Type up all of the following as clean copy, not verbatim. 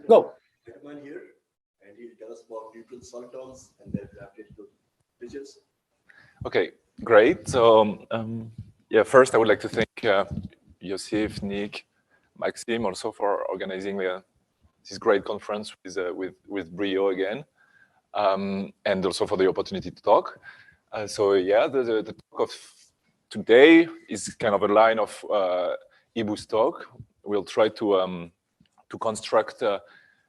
Go. Heidmann here, and he'll tell us about neutral solitons and their gravitational digits. Okay, great. So yeah, first I would like to thank Yosif, Nick, Maxime also for organizing this great conference with Brio again, and also for the opportunity to talk. So yeah, the talk of today is kind of a line of Ibu's talk. We'll try to construct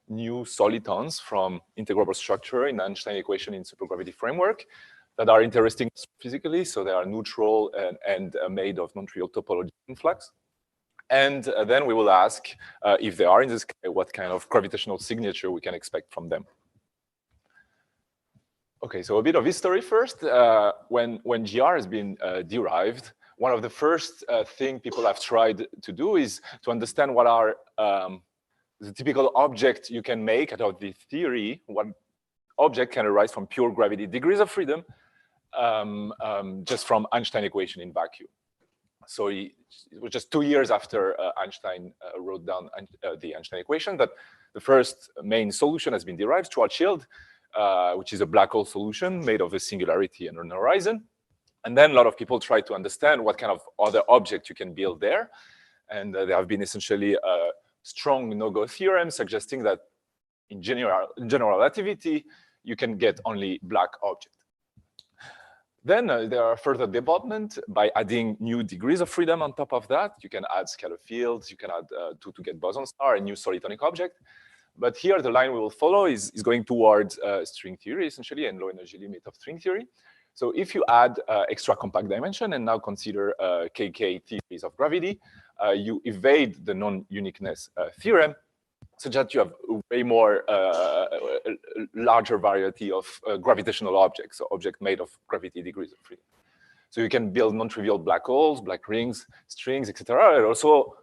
new solitons from integrable structure in Einstein equation in supergravity framework that are interesting physically. So they are neutral and made of non-trivial topology in flux. And then we will ask if they are in this case, what kind of gravitational signature we can expect from them. Okay, so a bit of history first. When GR has been derived, one of the first thing people have tried to do is to understand what are the typical object you can make out of the theory. What object can arise from pure gravity degrees of freedom just from Einstein equation in vacuum. So it was just 2 years after Einstein wrote down the Einstein equation that the first main solution has been derived, Schwarzschild, which is a black hole solution made of a singularity and an horizon. And then a lot of people try to understand what kind of other object you can build there. And there have been essentially strong no-go theorem suggesting that in general relativity, you can get only black object. Then there are further development by adding new degrees of freedom on top of that. You can add scalar fields, you can add to get boson star, a new solitonic object. But here the line we will follow is going towards string theory essentially and low energy limit of string theory. So if you add extra compact dimension and now consider KK theories of gravity, you evade the non-uniqueness theorem, such that you have a way more larger variety of gravitational objects, so objects made of gravity degrees of freedom. So you can build non-trivial black holes, black rings, strings, etc. And also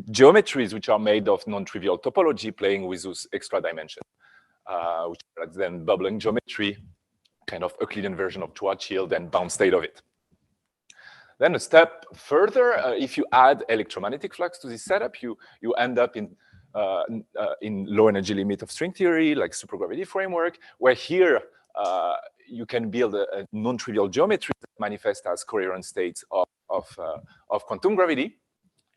geometries which are made of non-trivial topology playing with those extra dimensions, which are then bubbling geometry, kind of Euclidean version of Schwarzschild and bound state of it. Then a step further, if you add electromagnetic flux to this setup, you end up in low energy limit of string theory, like supergravity framework, where here you can build a non-trivial geometry that manifests as coherent states of quantum gravity.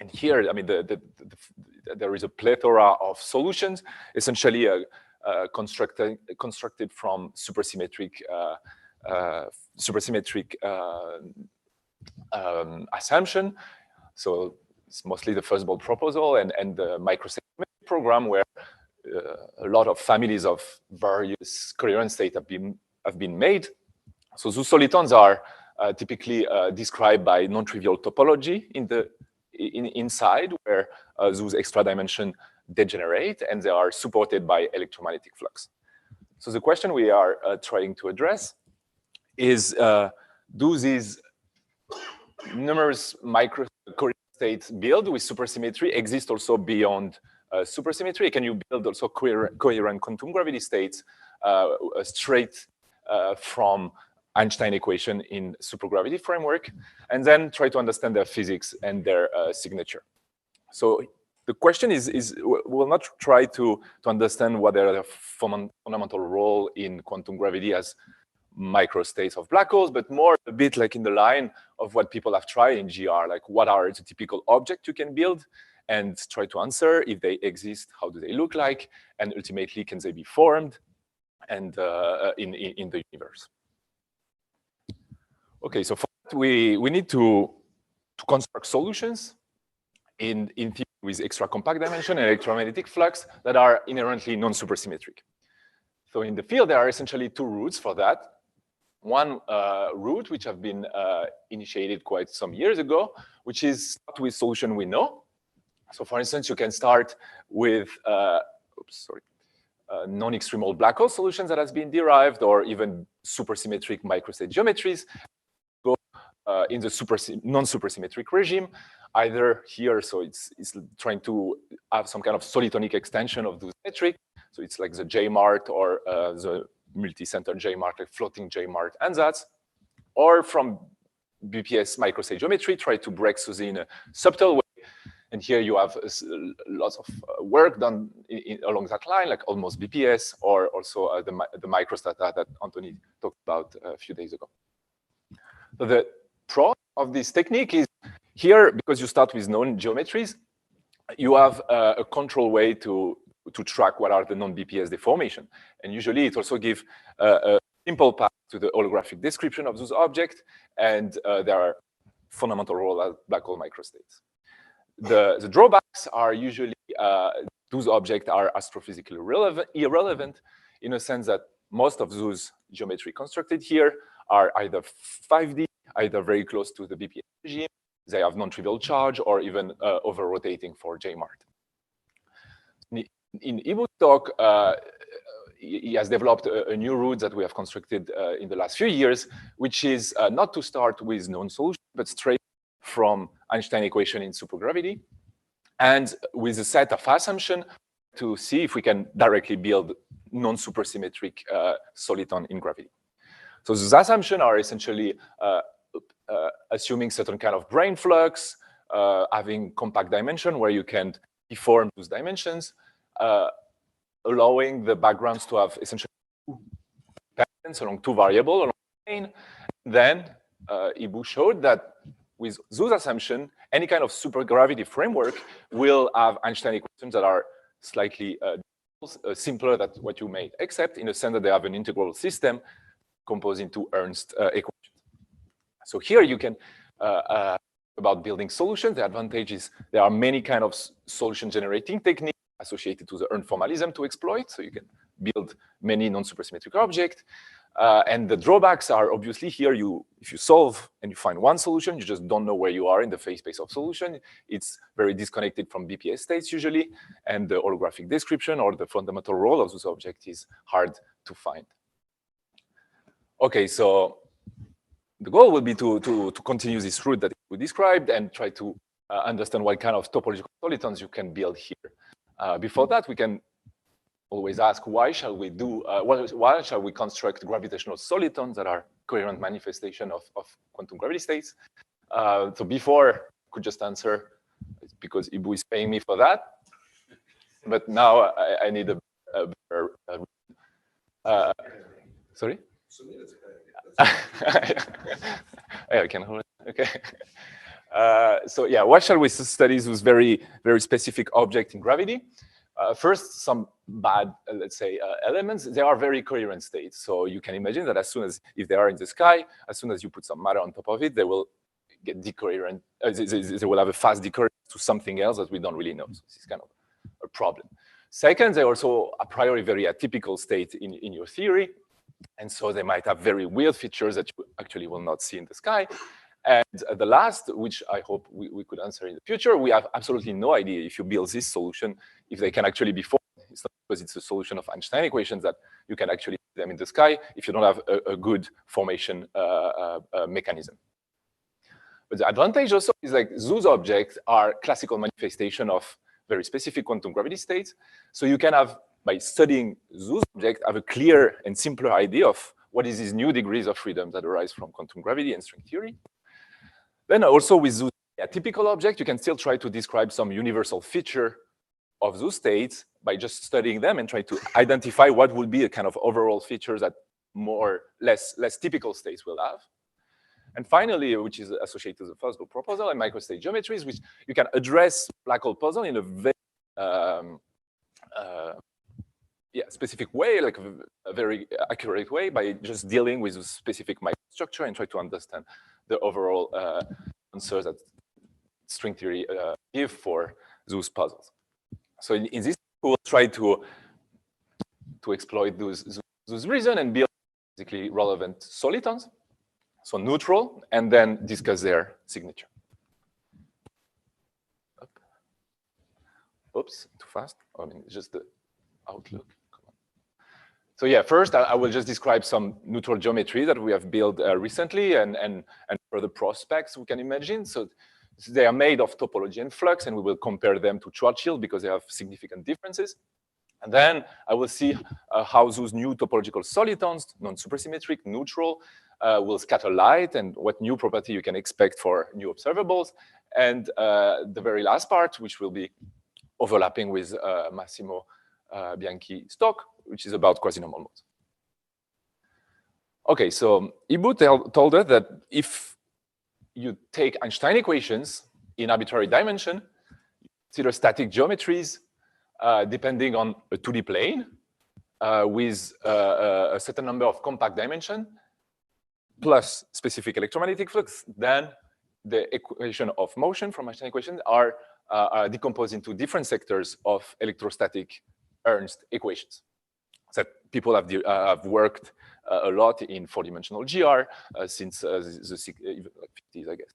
And here, I mean, there is a plethora of solutions, essentially constructed from supersymmetric assumption. So it's mostly the first bold proposal and the Microstate program, where a lot of families of various coherent states have been made. So those solitons are typically described by non-trivial topology inside, where those extra dimensions degenerate, and they are supported by electromagnetic flux. So the question we are trying to address is, do these numerous micro-coherent states build with supersymmetry exist also beyond supersymmetry? Can you build also coherent quantum gravity states straight from Einstein equation in supergravity framework, and then try to understand their physics and their signature? So the question is we'll not try to understand what their fundamental role in quantum gravity as microstates of black holes, but more a bit like in the line of what people have tried in GR, like what are the typical objects you can build, and try to answer if they exist, how do they look like, and ultimately can they be formed and in the universe. Okay, so for that we need to construct solutions in theory with extra compact dimension and electromagnetic flux that are inherently non-supersymmetric. So in the field, there are essentially two routes for that. One route, which have been initiated quite some years ago, which is start with solution we know. So for instance, you can start with non-extremal black hole solutions that has been derived, or even supersymmetric microstate geometries, go in the non-supersymmetric regime. Either here, so it's trying to have some kind of solitonic extension of those metric. So it's like the J-mart or the multi-center J-mart, like floating J-mart ansatz. Or from BPS microstate geometry, try to break those in a subtle way And here you have lots of work done along that line, like almost BPS, or also the microstate that Anthony talked about a few days ago. So the pro of this technique is here, because you start with known geometries, you have a control way to track what are the non-BPS deformation. And usually it also gives a simple path to the holographic description of those objects, and there are fundamental role as black hole microstates. The drawbacks are usually those objects are astrophysically irrelevant in a sense that most of those geometry constructed here are either 5D, either very close to the BPS regime, they have non-trivial charge, or even over-rotating for J-Mart. In Ibu's talk, he has developed a new route that we have constructed in the last few years, which is not to start with known solution, but straight from Einstein equation in supergravity, and with a set of assumptions to see if we can directly build non-supersymmetric soliton in gravity. So those assumptions are essentially assuming certain kind of brane flux, having compact dimension where you can deform those dimensions, allowing the backgrounds to have essentially two patterns along two variables along the plane. Then Ibu showed that with those assumptions, any kind of supergravity framework will have Einstein equations that are slightly simpler than what you made, except in the sense that they have an integral system composed into Ernst equations. So here you can, about building solutions, the advantage is there are many kind of solution generating techniques associated to the Ernst formalism to exploit. So you can build many non-supersymmetric objects. And the drawbacks are obviously here, if you solve and you find one solution, you just don't know where you are in the phase space of solution. It's very disconnected from BPS states usually, and the holographic description or the fundamental role of those objects is hard to find. Okay, so the goal will be to continue this route that we described and try to understand what kind of topological solitons you can build here. Before that, we can always ask, why shall we construct gravitational solitons that are coherent manifestation of quantum gravity states? So before, I could just answer, it's because Ibu is paying me for that. But now I need a better... sorry? Yeah, I can hold it. Okay. So yeah, why shall we study those very, very specific object in gravity? First, some bad, let's say, elements. They are very coherent states. So you can imagine that as soon as, if they are in the sky, as soon as you put some matter on top of it, they will get decoherent. They will have a fast decoherence to something else that we don't really know. So this is kind of a problem. Second, they're also a priori very atypical state in your theory. And so they might have very weird features that you actually will not see in the sky. And the last, which I hope we could answer in the future, we have absolutely no idea if you build this solution, if they can actually be formed. It's not because it's a solution of Einstein equations that you can actually put them in the sky if you don't have a good formation mechanism. But the advantage also is like those objects are classical manifestation of very specific quantum gravity states. So you can have, by studying those objects, have a clear and simpler idea of what is these new degrees of freedom that arise from quantum gravity and string theory. Then also with those atypical objects, you can still try to describe some universal feature of those states by just studying them and try to identify what would be a kind of overall features that less typical states will have. And finally, which is associated to the first group proposal and microstate geometries, which you can address black hole puzzle in a very specific way, like a very accurate way, by just dealing with a specific microstructure and try to understand the overall answers that string theory give for those puzzles. So in this, we will try to exploit those reasons and build basically relevant solitons, so neutral, and then discuss their signature. Oops, too fast. I mean, just the outlook. So yeah, first I will just describe some neutral geometry that we have built recently and for the prospects we can imagine. So they are made of topology and flux, and we will compare them to Schwarzschild because they have significant differences. And then I will see how those new topological solitons, non-supersymmetric, neutral, will scatter light and what new property you can expect for new observables. and the very last part, which will be overlapping with Massimo Bianchi's talk, which is about quasi-normal modes. Okay, so Ibu told us that if you take Einstein equations in arbitrary dimension, consider static geometries depending on a 2D plane with a certain number of compact dimension plus specific electromagnetic flux, then the equation of motion from Einstein equations are decomposed into different sectors of electrostatic Ernst equations. So people have worked a lot in four-dimensional GR since the 50s, I guess.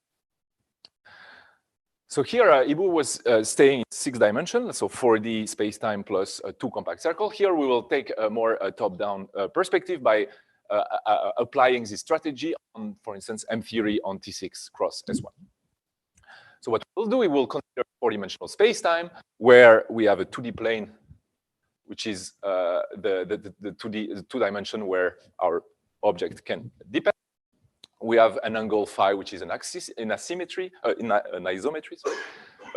So here, Ibu was staying in 6 dimensions, so 4D space-time plus 2 compact circles. Here, we will take a more top-down perspective by applying this strategy on, for instance, M theory on T6 cross S1. So what we'll do, we will consider 4-dimensional space-time where we have a 2D plane, which is the 2-dimension where our object can depend. We have an angle phi, which is an axis in asymmetry, in an isometry, sorry,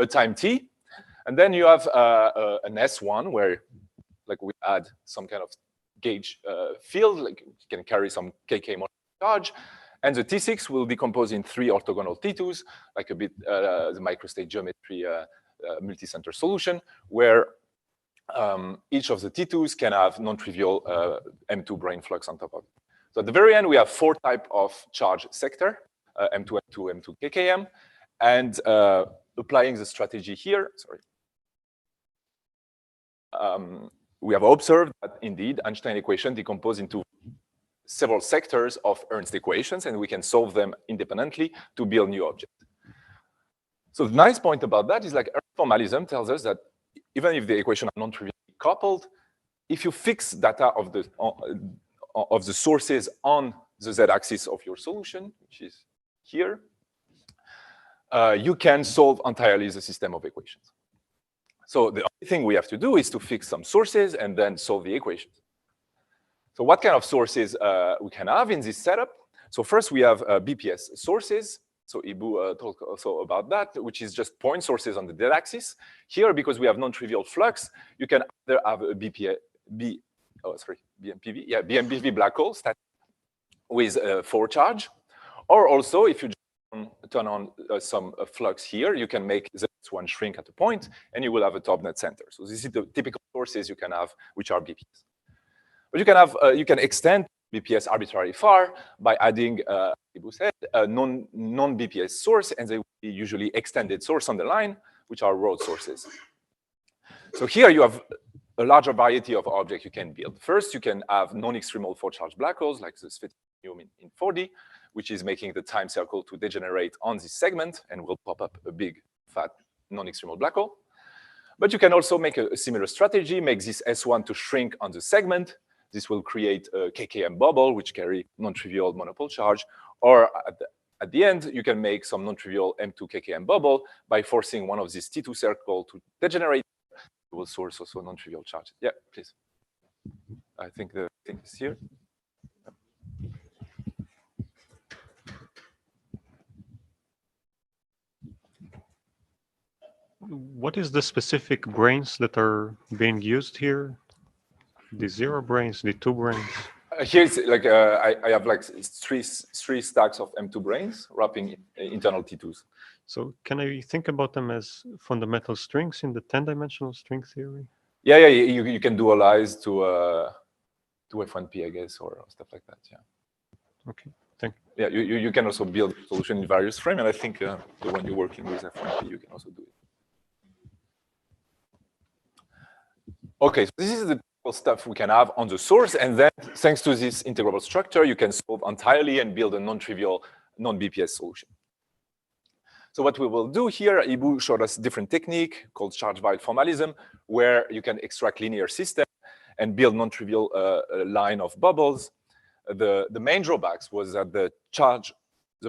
a time t, and then you have an S1 where, like, we add some kind of gauge field, like you can carry some kk charge, and the T6 will decompose in 3 orthogonal T2s, like a bit the microstate geometry multi-center solution, where each of the T2s can have non-trivial M2 brane flux on top of it. So at the very end, we have 4 types of charge sector, M2, M2, M2, KKM, and applying the strategy here, sorry, we have observed that indeed Einstein equation decompose into several sectors of Ernst equations, and we can solve them independently to build new objects. So the nice point about that is, like, Ernst formalism tells us that even if the equations are non-trivially coupled, if you fix data of the sources on the z-axis of your solution, which is here, you can solve entirely the system of equations. So the only thing we have to do is to fix some sources and then solve the equations. So what kind of sources we can have in this setup? So first we have BPS sources. So Ibu talked also about that, which is just point sources on the z-axis. Here, because we have non-trivial flux, you can either have a BMPV black hole static with 4 charge, or also if you turn on some flux here, you can make Z1 shrink at a point, and you will have a top net center. So this is the typical sources you can have, which are BPS. But you can have you can extend BPS arbitrarily far by adding, Ibu said, a non-BPS source, and they will be usually extended source on the line, which are road sources. So here you have a larger variety of objects you can build. First, you can have non-extremal 4-charge black holes, like the spherical in 4D, which is making the time circle to degenerate on this segment and will pop up a big, fat, non-extremal black hole. But you can also make a similar strategy, make this S1 to shrink on the segment. This will create a KKM bubble, which carry non-trivial monopole charge. Or at the end, you can make some non-trivial M2 KKM bubble by forcing one of these T2 circles to degenerate. It will source also non-trivial charges. Yeah, please. I think the thing is here. What is the specific branes that are being used here? The 0 branes, the 2 branes? Here it's like I have like three stacks of M2 branes wrapping internal T2s. So can I think about them as fundamental strings in the 10-dimensional string theory? Yeah, you can dualize to F1P, I guess, or stuff like that. Yeah. Okay, thank you. Yeah, you can also build a solution in various frames, and I think the one you're working with F1P, you can also do it. Okay, so this is the stuff we can have on the source, and then thanks to this integrable structure, you can solve entirely and build a non-trivial, non-BPS solution. So what we will do here, Ibu showed us a different technique called charge-wide formalism, where you can extract linear system and build non-trivial line of bubbles. The main drawbacks was that the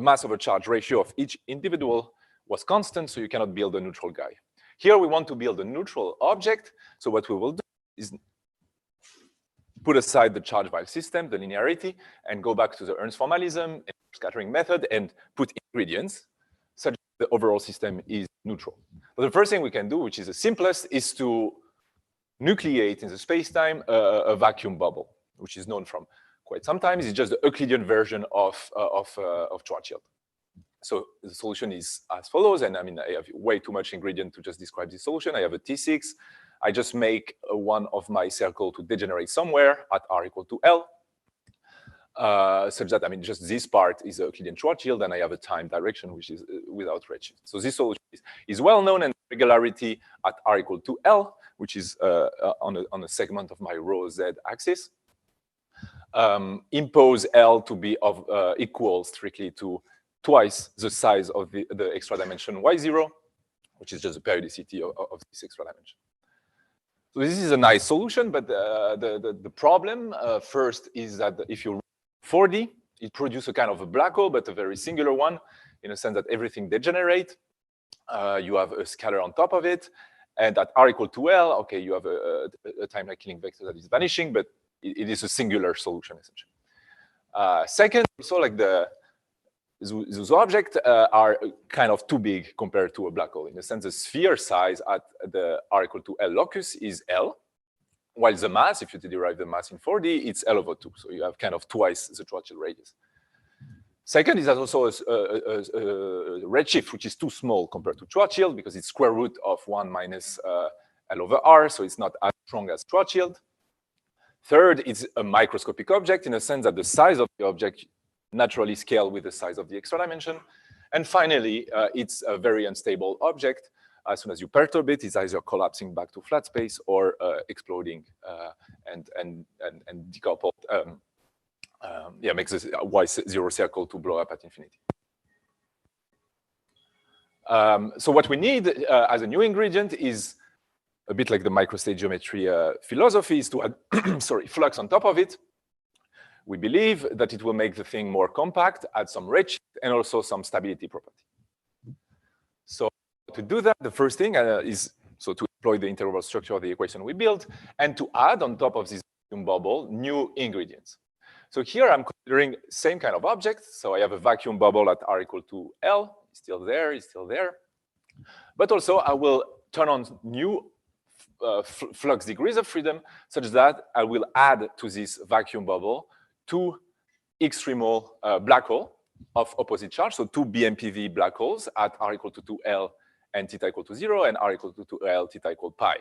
mass over charge ratio of each individual was constant, so you cannot build a neutral guy. Here we want to build a neutral object, so what we will do is put aside the charge-wide system, the linearity, and go back to the Ernst formalism and scattering method and put ingredients such that the overall system is neutral. But the first thing we can do, which is the simplest, is to nucleate in the space-time a vacuum bubble, which is known from quite some time. It's just the Euclidean version of Schwarzschild. So the solution is as follows, and I mean, I have way too much ingredient to just describe this solution. I have a T6. I just make one of my circle to degenerate somewhere at r equal to L, such that, I mean, just this part is a Euclidean Schwarzschild, and I have a time direction, which is without redshift. So this solution is well known, and regularity at r equal to L, which is on a segment of my rho z axis, impose L to be of equal strictly to twice the size of the extra dimension y0, which is just the periodicity of this extra dimension. So this is a nice solution, but the problem first is that if you 4D, it produces a kind of a black hole, but a very singular one, in a sense that everything degenerates. You have a scalar on top of it, and at r equal to L, okay, you have a time-like killing vector that is vanishing, but it is a singular solution, essentially. Second, also, like those objects are kind of too big compared to a black hole. In a sense, the sphere size at the r equal to L locus is L, while the mass, if you derive the mass in 4D, it's L over 2. So you have kind of twice the Schwarzschild radius. Second is that also a redshift, which is too small compared to Schwarzschild, because it's square root of 1 minus L over R, so it's not as strong as Schwarzschild. Third, it's a microscopic object in a sense that the size of the object naturally scale with the size of the extra dimension. And finally, it's a very unstable object. As soon as you perturb it, it's either collapsing back to flat space or exploding and decoupled. Makes this Y0 circle to blow up at infinity. So what we need as a new ingredient is a bit like the microstate geometry philosophy, is to add flux on top of it. We believe that it will make the thing more compact, add some redshift, and also some stability property. So to do that, the first thing is to employ the interval structure of the equation we built, and to add on top of this vacuum bubble new ingredients. So here I'm considering same kind of object. So I have a vacuum bubble at r equal to L. It's still there, it's still there. But also I will turn on new flux degrees of freedom, such that I will add to this vacuum bubble two extremal black hole of opposite charge, so two BMPV black holes at r equal to 2L and theta equal to 0, and r equal to 2L, theta equal pi.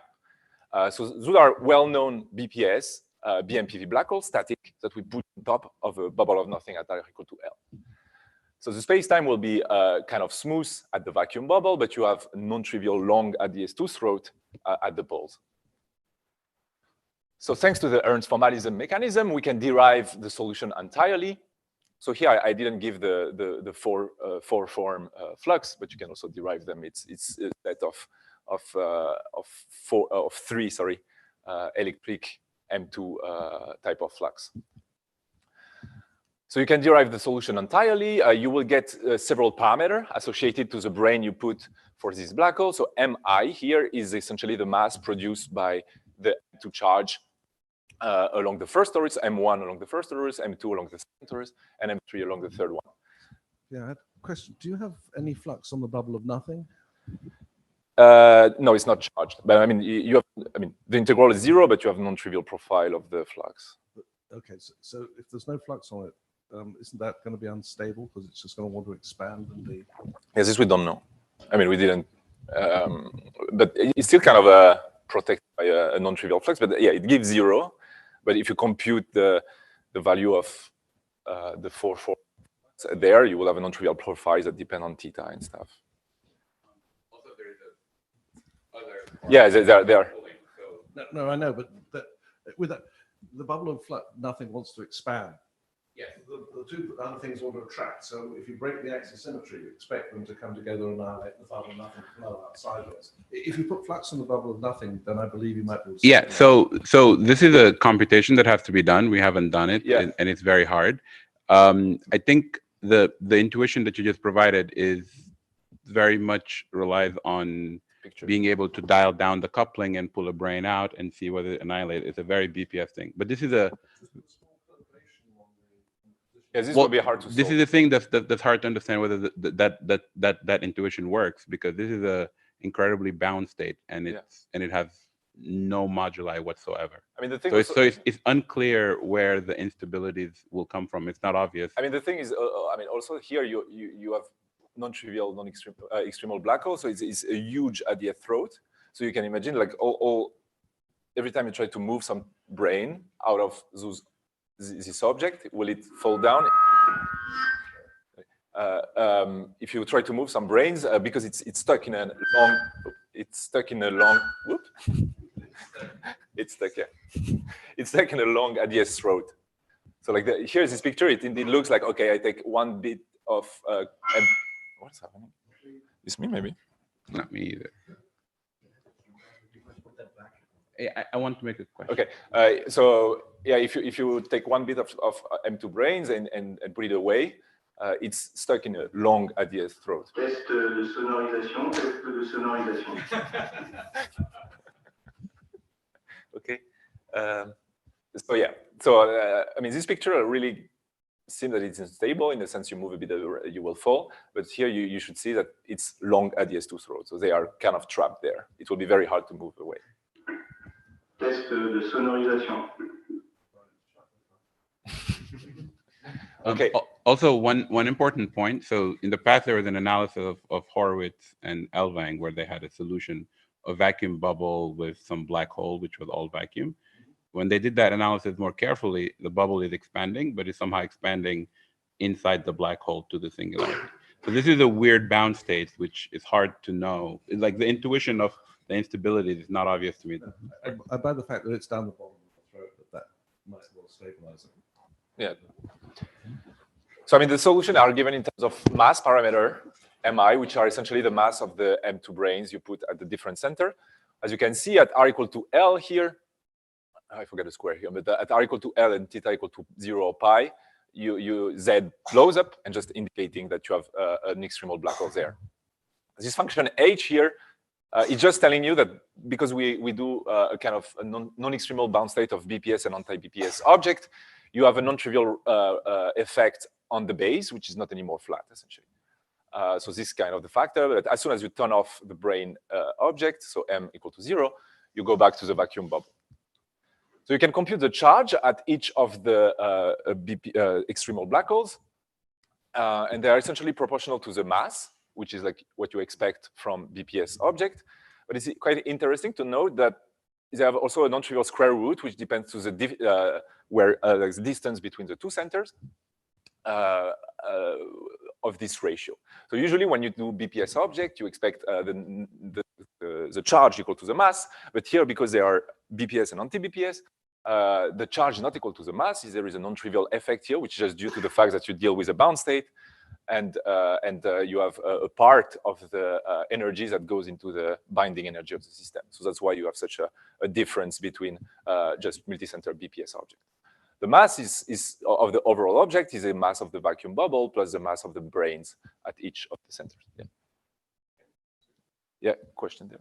So those are well-known BPS, BMPV black holes, static, that we put on top of a bubble of nothing at r equal to L. So the space-time will be kind of smooth at the vacuum bubble, but you have non-trivial long at the S2 throat at the poles. So thanks to the Ernst formalism mechanism, we can derive the solution entirely. So here I didn't give the four form flux, but you can also derive them. It's a set of three electric M2 type of flux. So you can derive the solution entirely. You will get several parameters associated to the brane you put for this black hole. So Mi here is essentially the mass produced by the M2 charge along the first torus, M1 along the first torus, M2 along the second torus, and M3 along the third one. Yeah, I had a question. Do you have any flux on the bubble of nothing? No, it's not charged. But I mean, you have. I mean, the integral is 0, but you have a non-trivial profile of the flux. Okay, so if there's no flux on it, isn't that going to be unstable because it's just going to want to expand and be? Yes, this we don't know. I mean, we didn't. But it's still kind of protected by a non-trivial flux. But yeah, it gives 0. But if you compute the value of the 4 there, you will have a non-trivial profile that depend on theta and stuff. Also, there's other. Yeah, they are. No, I know, but with that, the bubble of flux, nothing wants to expand. Yes. The two other things want to attract. So if you break the axis symmetry, you expect them to come together and annihilate the bubble of nothing, flow out sideways. If you put flux on the bubble of nothing, then I believe you might be able to. Yeah. So this is a computation that has to be done. We haven't done it, Yeah. and it's very hard. I think the intuition that you just provided is very much relies on Picture. being able to dial down the coupling and pull a brane out and see whether it annihilates. It's a very BPF thing. But this is a Yes, this Well, will be hard to solve. this is the thing that's hard to understand whether that intuition works, because this is a incredibly bound state, and it has no moduli whatsoever. I mean, the thing So also, it's unclear where the instabilities will come from. It's not obvious. I mean, the thing is, I mean, also here you have non-trivial, extremal black hole, so it's a huge IDF throat. So you can imagine, like, every time you try to move some brain out of this object, will it fall down? If you try to move some brains, because it's stuck in a long, it's stuck in a long IDS throat. So like here's this picture. It indeed looks like, okay, I take one bit of what's happening? It's me, maybe. Not me either. I want to make a question. Okay, so yeah, if you take one bit of M2 brains and put it away, it's stuck in a long IDS throat. Test de sonorisation, test de sonorisation. Okay. So yeah, so I mean, this picture really seems that it's unstable in the sense you move a bit, you will fall. But here you should see that it's long IDS2 throat, so they are kind of trapped there. It will be very hard to move away. Test de sonorisation. Okay. Also, one important point. So in the past, there was an analysis of Horowitz and Elvang where they had a solution, a vacuum bubble with some black hole, which was all vacuum. When they did that analysis more carefully, the bubble is expanding, but it's somehow expanding inside the black hole to the singularity. So this is a weird bound state, which is hard to know. It's like the intuition of the instability is not obvious to me. By the fact that it's down the bottom of the throat, that might well stabilize it. Yeah. So I mean, the solution are given in terms of mass parameter, mi, which are essentially the mass of the M2 brains you put at the different center. As you can see, at r equal to L here, I forget the square here, but at r equal to L and theta equal to 0 or pi, Z blows up, and just indicating that you have an extremal black hole there. This function H here is just telling you that because we do a kind of a non-extremal bound state of BPS and anti-BPS object, you have a non-trivial effect on the base, which is not anymore flat, essentially. So this is kind of the factor, but as soon as you turn off the brain object, so M equal to 0, you go back to the vacuum bubble. So you can compute the charge at each of the extremal black holes, and they are essentially proportional to the mass, which is like what you expect from BPS object. But it's quite interesting to note that they have also a non-trivial square root, which depends to the the distance between the two centers of this ratio. So usually when you do BPS object, you expect the charge equal to the mass, but here, because they are BPS and anti-BPS, the charge is not equal to the mass. There is a non-trivial effect here, which is just due to the fact that you deal with a bound state, and you have a part of the energy that goes into the binding energy of the system. So that's why you have such a difference between just multicenter BPS object. The mass is of the overall object is a mass of the vacuum bubble plus the mass of the brains at each of the centers. Yeah. Yeah, question there.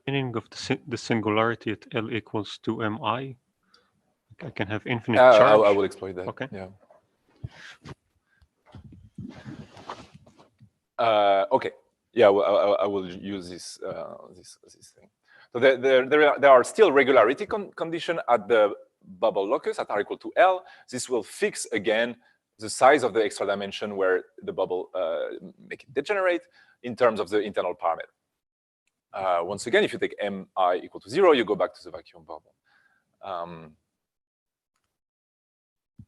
Meaning of the singularity at L equals to mi. I can have infinite charge. I will exploit that. Okay. Yeah. Okay. Yeah, I will use this thing. So there are still regularity condition at the bubble locus at r equal to L. This will fix again the size of the extra dimension where the bubble make it degenerate in terms of the internal parameter. Once again, if you take mi equal to 0, you go back to the vacuum bubble.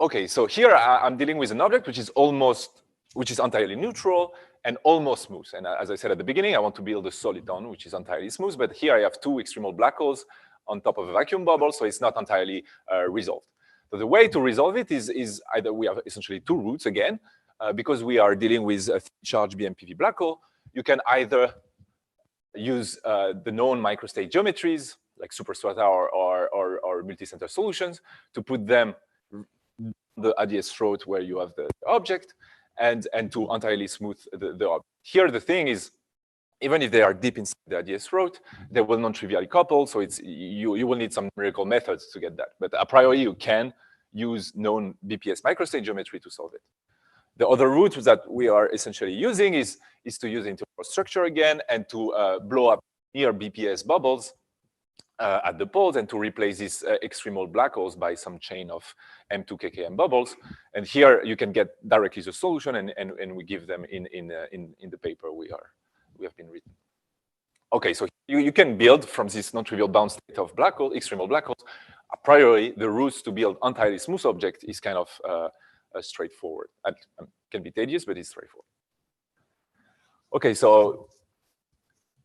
Okay, so here I'm dealing with an object which is entirely neutral and almost smooth. And as I said at the beginning, I want to build a soliton which is entirely smooth, but here I have two extremal black holes on top of a vacuum bubble, so it's not entirely resolved. So the way to resolve it is either we have essentially two routes again, because we are dealing with a charged BMPV black hole. You can either use the known microstate geometries like superstrata or multicenter solutions to put them the IDS throat where you have the object and to entirely smooth the object. Here the thing is even if they are deep inside the IDS root, they will non-trivially couple. So you will need some numerical methods to get that. But a priori, you can use known BPS microstate geometry to solve it. The other route that we are essentially using is to use integral structure again and to blow up near BPS bubbles at the poles and to replace these extremal black holes by some chain of M2 KKM bubbles. And here you can get directly the solution, and we give them in the paper we have been written. Okay, so you can build from this non-trivial bound state of black hole, extremal black holes. A priori, the routes to build entirely smooth object is kind of straightforward. It can be tedious, but it's straightforward. Okay, so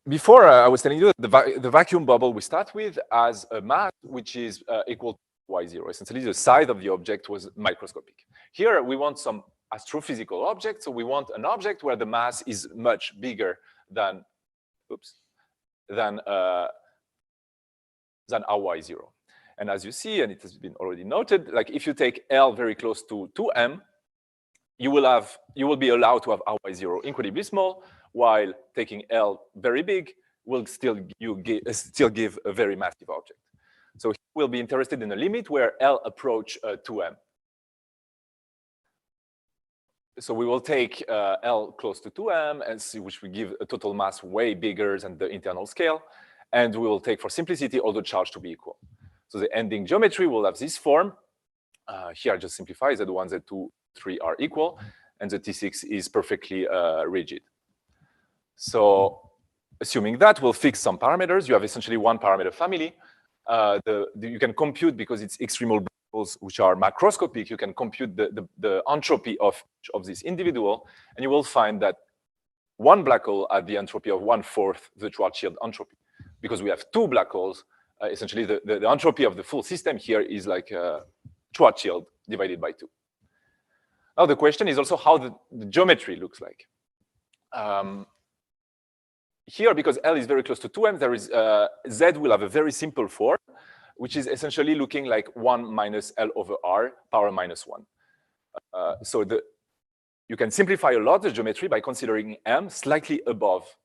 before I was telling you that the vacuum bubble we start with has a mass which is equal to y0. Essentially, the size of the object was microscopic. Here, we want some astrophysical object. So we want an object where the mass is much bigger than, than Ry0. And as you see, and it has been already noted, like if you take L very close to 2m, you will be allowed to have Ry0 incredibly small, while taking L very big will still give a very massive object. So we'll be interested in a limit where L approach 2m. So we will take L close to 2m, and see, which will give a total mass way bigger than the internal scale. And we will take, for simplicity, all the charge to be equal. So the ending geometry will have this form. Here I just simplify that 1, Z2, 3 are equal, and the T6 is perfectly rigid. So assuming that, we'll fix some parameters. You have essentially one parameter family. You can compute, because it's extremal black holes which are macroscopic, you can compute the entropy of this individual, and you will find that one black hole at the entropy of 1/4 the Schwarzschild entropy. Because we have two black holes, essentially the entropy of the full system here is like Schwarzschild divided by 2. Now the question is also how the geometry looks like. Here, because L is very close to 2m, there is Z will have a very simple form, which is essentially looking like 1 minus L over R power minus 1. So you can simplify a lot the geometry by considering M slightly above,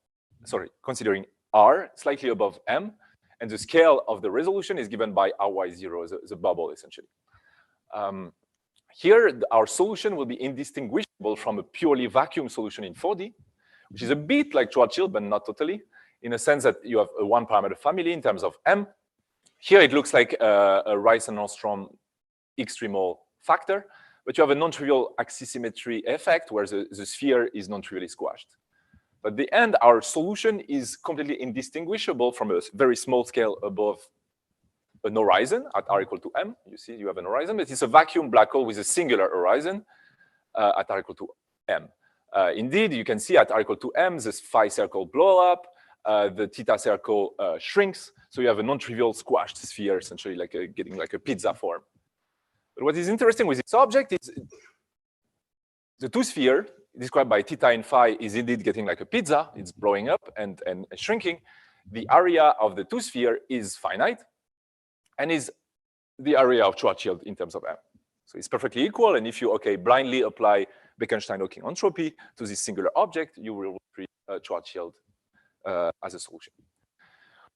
considering R slightly above M, and the scale of the resolution is given by Ry0, the bubble, essentially. Here, our solution will be indistinguishable from a purely vacuum solution in 4D, which is a bit like Schwarzschild, but not totally, in a sense that you have a one-parameter family in terms of M. Here, it looks like a Rice and Nordstrom extremal factor, but you have a non-trivial axisymmetry effect where the sphere is non-trivially squashed. But at the end, our solution is completely indistinguishable from a very small scale above an horizon at R equal to M. You see, you have an horizon, but it's a vacuum black hole with a singular horizon at R equal to M. Indeed, you can see at R equal to M, this phi circle blow up, the theta circle shrinks, so you have a non-trivial squashed sphere, essentially like getting like a pizza form. But what is interesting with this object is the two sphere described by theta and phi is indeed getting like a pizza. It's blowing up and shrinking. The area of the two sphere is finite and is the area of Schwarzschild in terms of M. So it's perfectly equal. And if you, blindly apply Bekenstein-Hawking entropy to this singular object, you will treat Schwarzschild as a solution.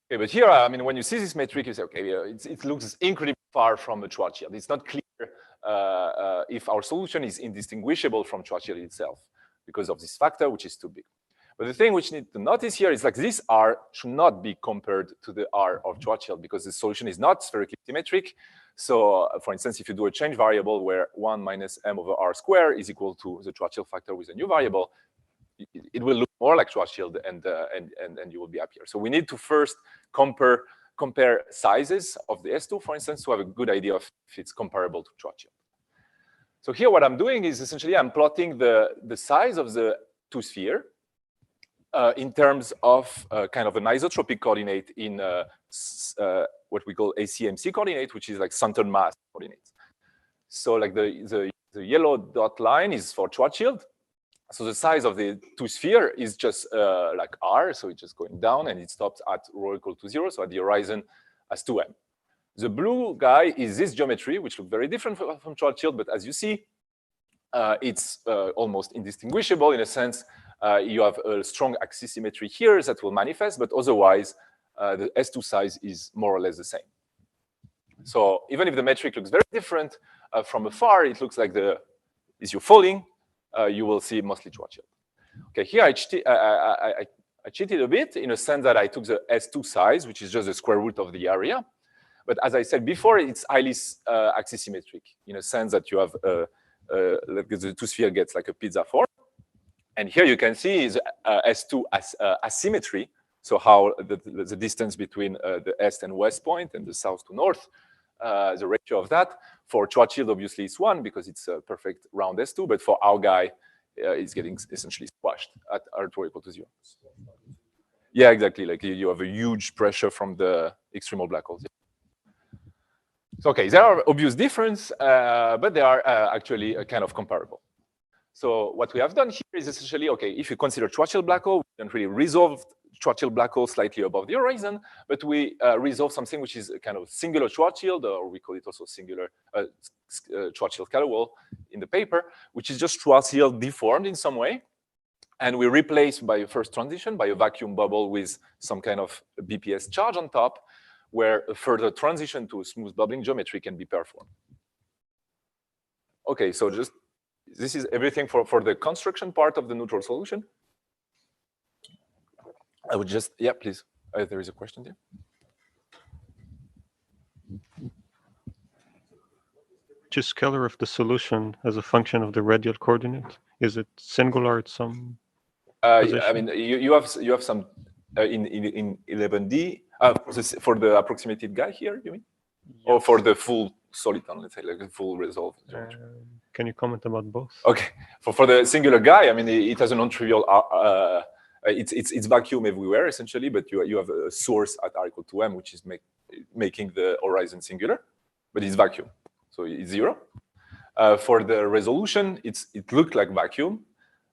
Okay, but here, I mean, when you see this metric, you say, it looks incredibly far from a Schwarzschild. It's not clear if our solution is indistinguishable from Schwarzschild itself because of this factor, which is too big. But the thing which you need to notice here is like this R should not be compared to the R of Schwarzschild because the solution is not spherically symmetric. So for instance, if you do a change variable where 1 minus M over R square is equal to the Schwarzschild factor with a new variable, it will look more like Schwarzschild and you will be happier. So we need to first compare sizes of the S2, for instance, to have a good idea of if it's comparable to Schwarzschild. So here what I'm doing is essentially I'm plotting the size of the two sphere in terms of kind of an isotropic coordinate in what we call ACMC coordinate, which is like center mass coordinates. So like the yellow dot line is for Schwarzschild. So the size of the two sphere is just like R, so it's just going down and it stops at rho equal to 0, so at the horizon as 2m. The blue guy is this geometry, which looks very different from Schwarzschild, but as you see, it's almost indistinguishable in a sense You have a strong axisymmetry here that will manifest, but otherwise, the S2 size is more or less the same. So even if the metric looks very different from afar, it looks like as you're falling, you will see mostly Schwarzschild. Okay, here I cheated a bit in a sense that I took the S2 size, which is just the square root of the area. But as I said before, it's highly axisymmetric in a sense that you have like the two sphere gets like a pizza form. And here you can see is S2 asymmetry. So how the distance between the east and west point and the south to north, the ratio of that. For Schwarzschild, obviously, it's 1 because it's a perfect round S2. But for our guy, it's getting essentially squashed at R2 equal to 0. Yeah, exactly. Like you have a huge pressure from the extremal black holes. So, okay, there are obvious differences, but they are actually kind of comparable. So what we have done here is essentially, okay, if you consider Schwarzschild black hole, we don't really resolve Schwarzschild black hole slightly above the horizon, but we resolve something which is a kind of singular Schwarzschild, or we call it also singular Schwarzschild-Kähler wall in the paper, which is just Schwarzschild deformed in some way. And we replace by a first transition by a vacuum bubble with some kind of BPS charge on top, where a further transition to a smooth bubbling geometry can be performed. Okay, so just this is everything for the construction part of the neutral solution. I would just, yeah, please. There is a question there. Just scalar of the solution as a function of the radial coordinate. Is it singular at some position? I mean, you have some in 11D for the approximated guy here. You mean, yes. Or for the full soliton? Let's say like a full resolve. Can you comment about both? Okay, for the singular guy, I mean, it has a non-trivial. It's vacuum everywhere essentially, but you have a source at R equal to m, which is making the horizon singular, but it's vacuum, so it's 0. For the resolution, it looked like vacuum,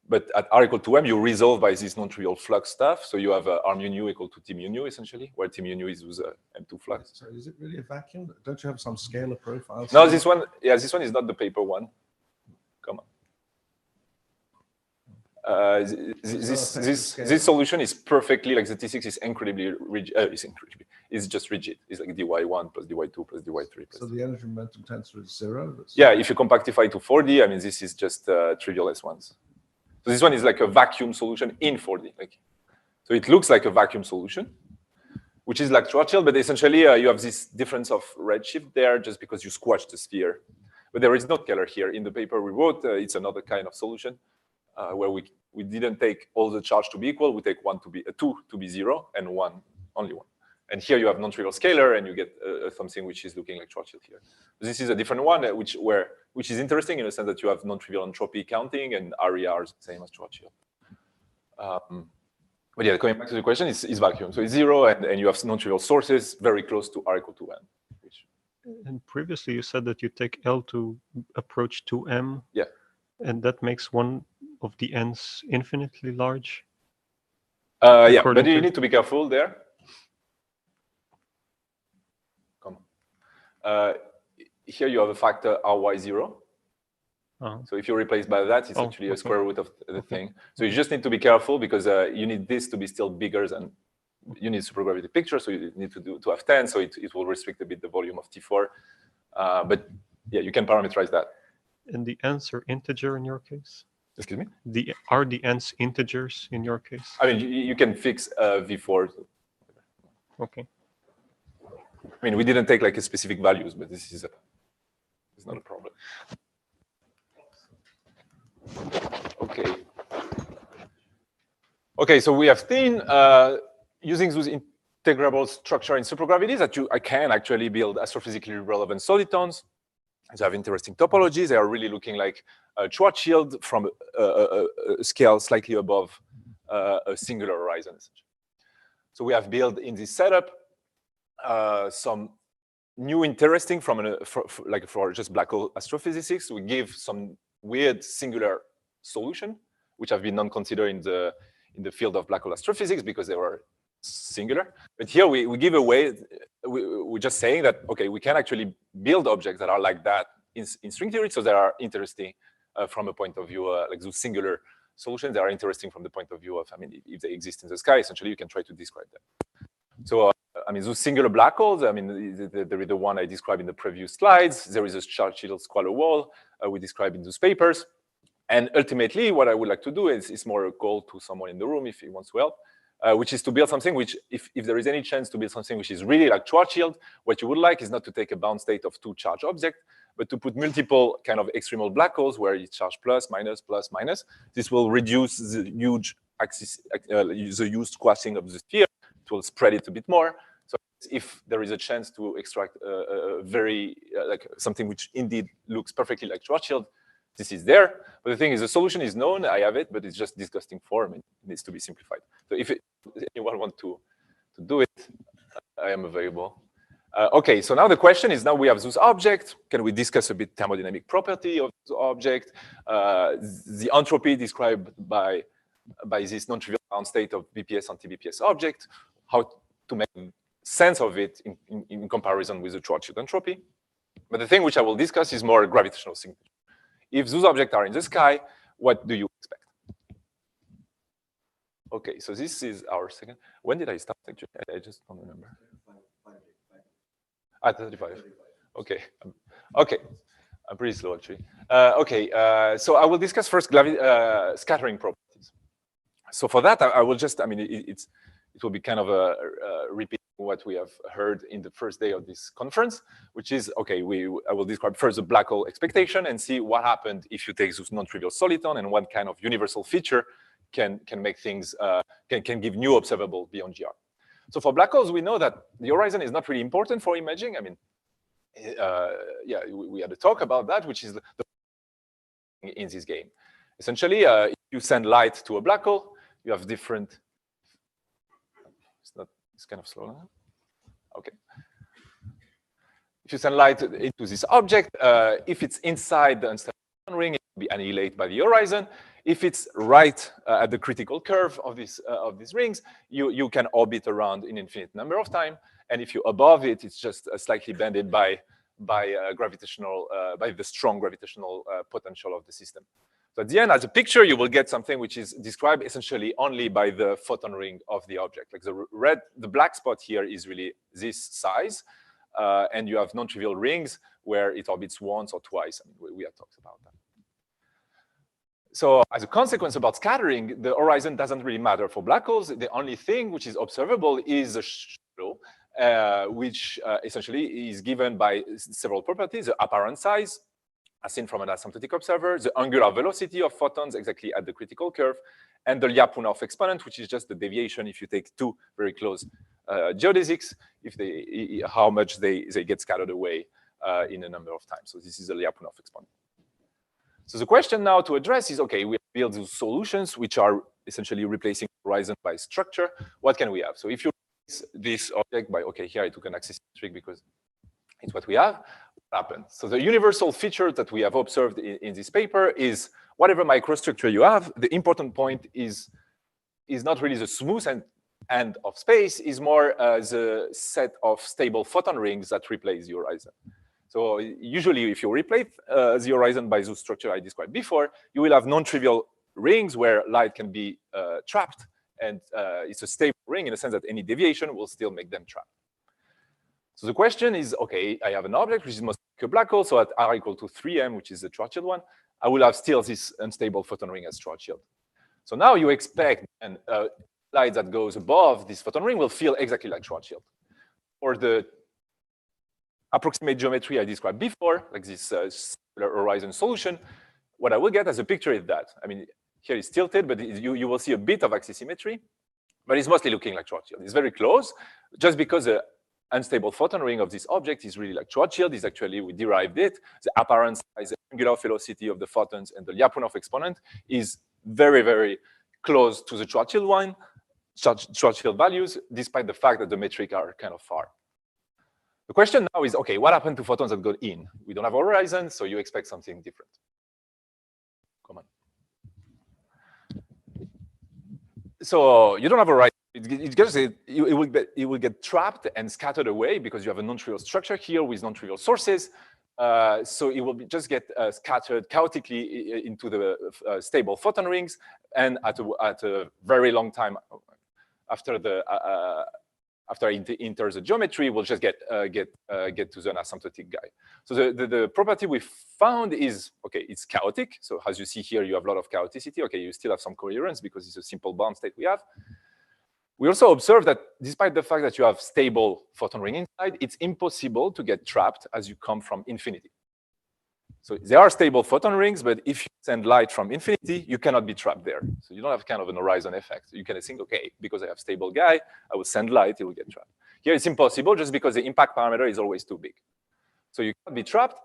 but at R equal to m, you resolve by this non-trivial flux stuff. So you have R mu nu equal to T mu nu essentially, where T mu nu is with M2 flux. So is it really a vacuum? Don't you have some scalar profile? No, this one, yeah, this one is not the paper one. Come on. This solution is perfectly, like the T6 is incredibly rigid. It's just rigid. It's like dy1 plus dy2 plus dy3. So the energy momentum tensor is 0? Yeah, if you compactify to 4D, I mean, this is just trivial S1s. So this one is like a vacuum solution in 4D. So it looks like a vacuum solution, which is like Schwarzschild, but essentially you have this difference of redshift there just because you squash the sphere. But there is no Kähler here. In the paper we wrote, it's another kind of solution where we didn't take all the charge to be equal. We take 2 to be 0 and 1, only 1. And here you have non-trivial scalar, and you get something which is looking like Schwarzschild here. This is a different one, which is interesting in the sense that you have non-trivial entropy counting, and area are the same as Schwarzschild. But yeah, coming back to the question, it's vacuum. So it's 0, and you have non-trivial sources very close to R equal to m. And previously you said that you take L to approach 2m. Yeah. And that makes one of the ends infinitely large. Yeah, but you need to be careful there. Here you have a factor Ry0. So if you replace by that, it's actually a square root of the thing. So you just need to be careful because you need this to be still bigger than, you need supergravity picture, so you need to have 10, so it will restrict a bit the volume of T4. But yeah, you can parameterize that. And the ends are integer in your case? Excuse me? Are the ends integers in your case? I mean, you can fix V4. Okay. I mean, we didn't take like a specific values, but this is it's not a problem. Okay. Okay, so we have seen using those integrable structure in supergravity that I can actually build astrophysically relevant solitons. They have interesting topologies. They are really looking like a Schwarzschild from a scale slightly above a singular horizon. So we have built in this setup some new interesting for just black hole astrophysics. We give some weird singular solution, which have been non-considered in the field of black hole astrophysics because they were singular. But here we give away, we're just saying that, okay, we can actually build objects that are like that in string theory, so they are interesting from a point of view like those singular solutions that are interesting from the point of view of, I mean, if they exist in the sky, essentially you can try to describe them. So, I mean, those singular black holes, I mean, there is the one I described in the previous slides. There is a Schwarzschild squalor wall we described in those papers. And ultimately, what I would like to do is more a call to someone in the room if he wants to help, which is to build something which, if there is any chance to build something which is really like Schwarzschild, what you would like is not to take a bound state of two charge objects, but to put multiple kind of extremal black holes where it's charge plus, minus, plus, minus. This will reduce the huge axis, the huge squashing of the sphere. It will spread it a bit more. So if there is a chance to extract a very, like something which indeed looks perfectly like Schwarzschild, this is there. But the thing is, the solution is known. I have it, but it's just disgusting form. It needs to be simplified. So if anyone wants to do it, I am available. Okay, so now the question is, now we have those objects. Can we discuss a bit thermodynamic property of the object? The entropy described by this non-trivial bound state of BPS and TBPS object, how to make sense of it in comparison with the Schwarzschild entropy. But the thing which I will discuss is more gravitational signature. If those objects are in the sky, what do you expect? Okay, so this is our second. When did I start, actually? I just don't remember. 35. Okay. Okay. I'm pretty slow, actually. So I will discuss first scattering properties. So for that, I will just, I mean, it will be kind of a repeat what we have heard in the first day of this conference, which is, okay, I will describe first the black hole expectation and see what happened if you take this non-trivial soliton and what kind of universal feature can make things, can give new observable beyond GR. So for black holes, we know that the horizon is not really important for imaging. I mean, yeah, we had a talk about that, which is the in this game. Essentially, if you send light to a black hole, you have different. It's kind of slow now. Okay. If you send light into this object, if it's inside the unstable ring, it will be annihilated by the horizon. If it's right at the critical curve of these rings, you can orbit around an infinite number of times. And if you're above it, it's just slightly bended by the strong gravitational potential of the system. So at the end, as a picture, you will get something which is described essentially only by the photon ring of the object. Like the black spot here is really this size, and you have non-trivial rings where it orbits once or twice. I mean, we have talked about that. So as a consequence about scattering, the horizon doesn't really matter for black holes. The only thing which is observable is the shadow, which essentially is given by several properties: the apparent size, as seen from an asymptotic observer, the angular velocity of photons exactly at the critical curve, and the Lyapunov exponent, which is just the deviation if you take two very close geodesics, how much they get scattered away in a number of times. So this is the Lyapunov exponent. So the question now to address is, okay, we build those solutions which are essentially replacing horizon by structure. What can we have? So if you replace this object by, okay, here I took an axisymmetric because it's what we have. What happened? So the universal feature that we have observed in this paper is whatever microstructure you have, the important point is not really the smooth end of space, is more the set of stable photon rings that replace the horizon. So usually if you replace the horizon by the structure I described before, you will have non-trivial rings where light can be trapped, and it's a stable ring in the sense that any deviation will still make them trapped. So the question is, okay, I have an object which is mostly like a black hole, so at r equal to 3m, which is the Schwarzschild one, I will have still this unstable photon ring as Schwarzschild. So now you expect light that goes above this photon ring will feel exactly like Schwarzschild. For the approximate geometry I described before, like this circular horizon solution, what I will get as a picture is that. I mean, here it's tilted, but you will see a bit of axisymmetry, but it's mostly looking like Schwarzschild. It's very close, just because the unstable photon ring of this object is really like Schwarzschild. Is actually, we derived it. The apparent size, the angular velocity of the photons, and the Lyapunov exponent is very, very close to the Schwarzschild one, Schwarzschild values, despite the fact that the metric are kind of far. The question now is, okay, what happened to photons that go in? We don't have a horizon, so you expect something different. Come on. So you don't have a horizon. It will get trapped and scattered away because you have a non-trivial structure here with non-trivial sources. So it will just get scattered chaotically into the stable photon rings, and at a very long time after it enters the geometry, we'll just get to the asymptotic guy. So the property we found is, okay, it's chaotic. So as you see here, you have a lot of chaoticity. Okay, you still have some coherence because it's a simple bound state we have. We also observe that despite the fact that you have stable photon ring inside, it's impossible to get trapped as you come from infinity. So there are stable photon rings, but if you send light from infinity, you cannot be trapped there. So you don't have kind of an horizon effect. You can think, okay, because I have stable guy, I will send light, it will get trapped. Here it's impossible just because the impact parameter is always too big. So you can't be trapped.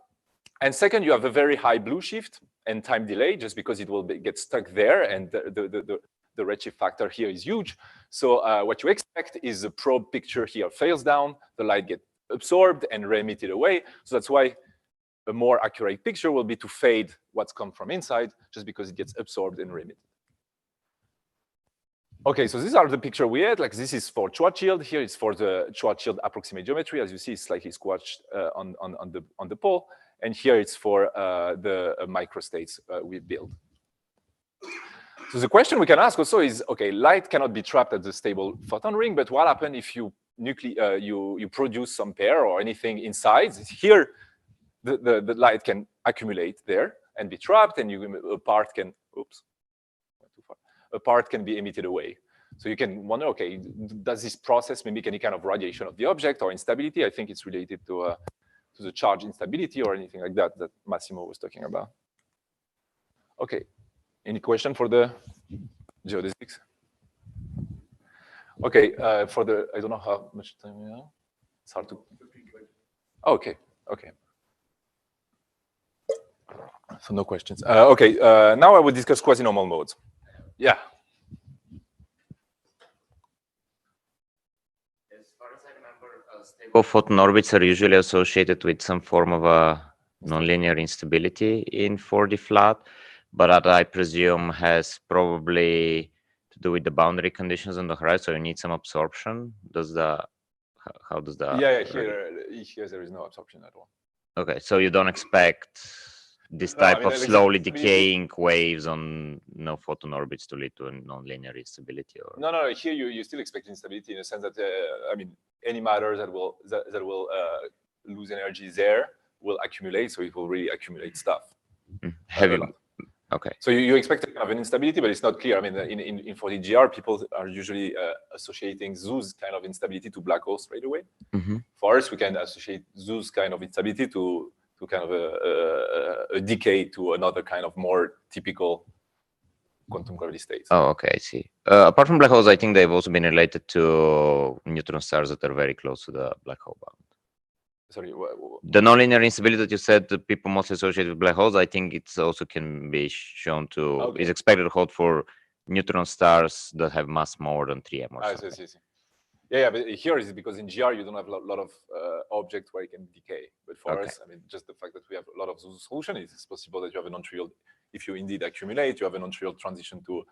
And second, you have a very high blue shift and time delay just because it will get stuck there, and the redshift factor here is huge. So what you expect is the probe picture here fails down, the light gets absorbed and re-emitted away. So that's why a more accurate picture will be to fade what's come from inside, just because it gets absorbed and re-emitted. Okay, so these are the picture we had. Like this is for Schwarzschild. Here it's for the Schwarzschild approximate geometry. As you see, it's slightly squashed on the pole. And here it's for the microstates we built. So the question we can ask also is, okay, light cannot be trapped at the stable photon ring, but what happens if you produce some pair or anything inside? Here, the light can accumulate there and be trapped, and a part can be emitted away. So you can wonder, okay, does this process mimic any kind of radiation of the object or instability? I think it's related to the charge instability or anything like that Massimo was talking about. Okay. Any question for the geodesics? Okay, I don't know how much time we have. It's hard to. Okay, okay. So no questions. Okay, now I will discuss quasi-normal modes. Yeah. As far as I remember, stable photon orbits are usually associated with some form of a nonlinear instability in 4D flat. But that, I presume, has probably to do with the boundary conditions on the horizon. So you need some absorption. How does that? Yeah, here there is no absorption at all. Okay, so you don't expect this type of slowly decaying waves on photon orbits to lead to a nonlinear instability, or no. Here you still expect instability in the sense that I mean, any matter that will lose energy there will accumulate. So it will really accumulate stuff. Have you? Okay. So you expect kind of an instability, but it's not clear. I mean, in 4DGR, people are usually associating those kind of instability to black holes straight away. Mm-hmm. For us, we can associate those kind of instability to kind of a decay to another kind of more typical quantum gravity states. Oh, okay, I see. Apart from black holes, I think they've also been related to neutron stars that are very close to the black hole bound. Sorry, the nonlinear instability that you said that people mostly associate with black holes, I think it's also can be shown to is expected to hold for neutron stars that have mass more than 3M or something. I see. Yeah, but here is because in GR you don't have a lot of objects where it can decay. But for us, I mean, just the fact that we have a lot of those solutions, it's possible that you have a non-trivial. If you indeed accumulate, you have a non-trivial transition to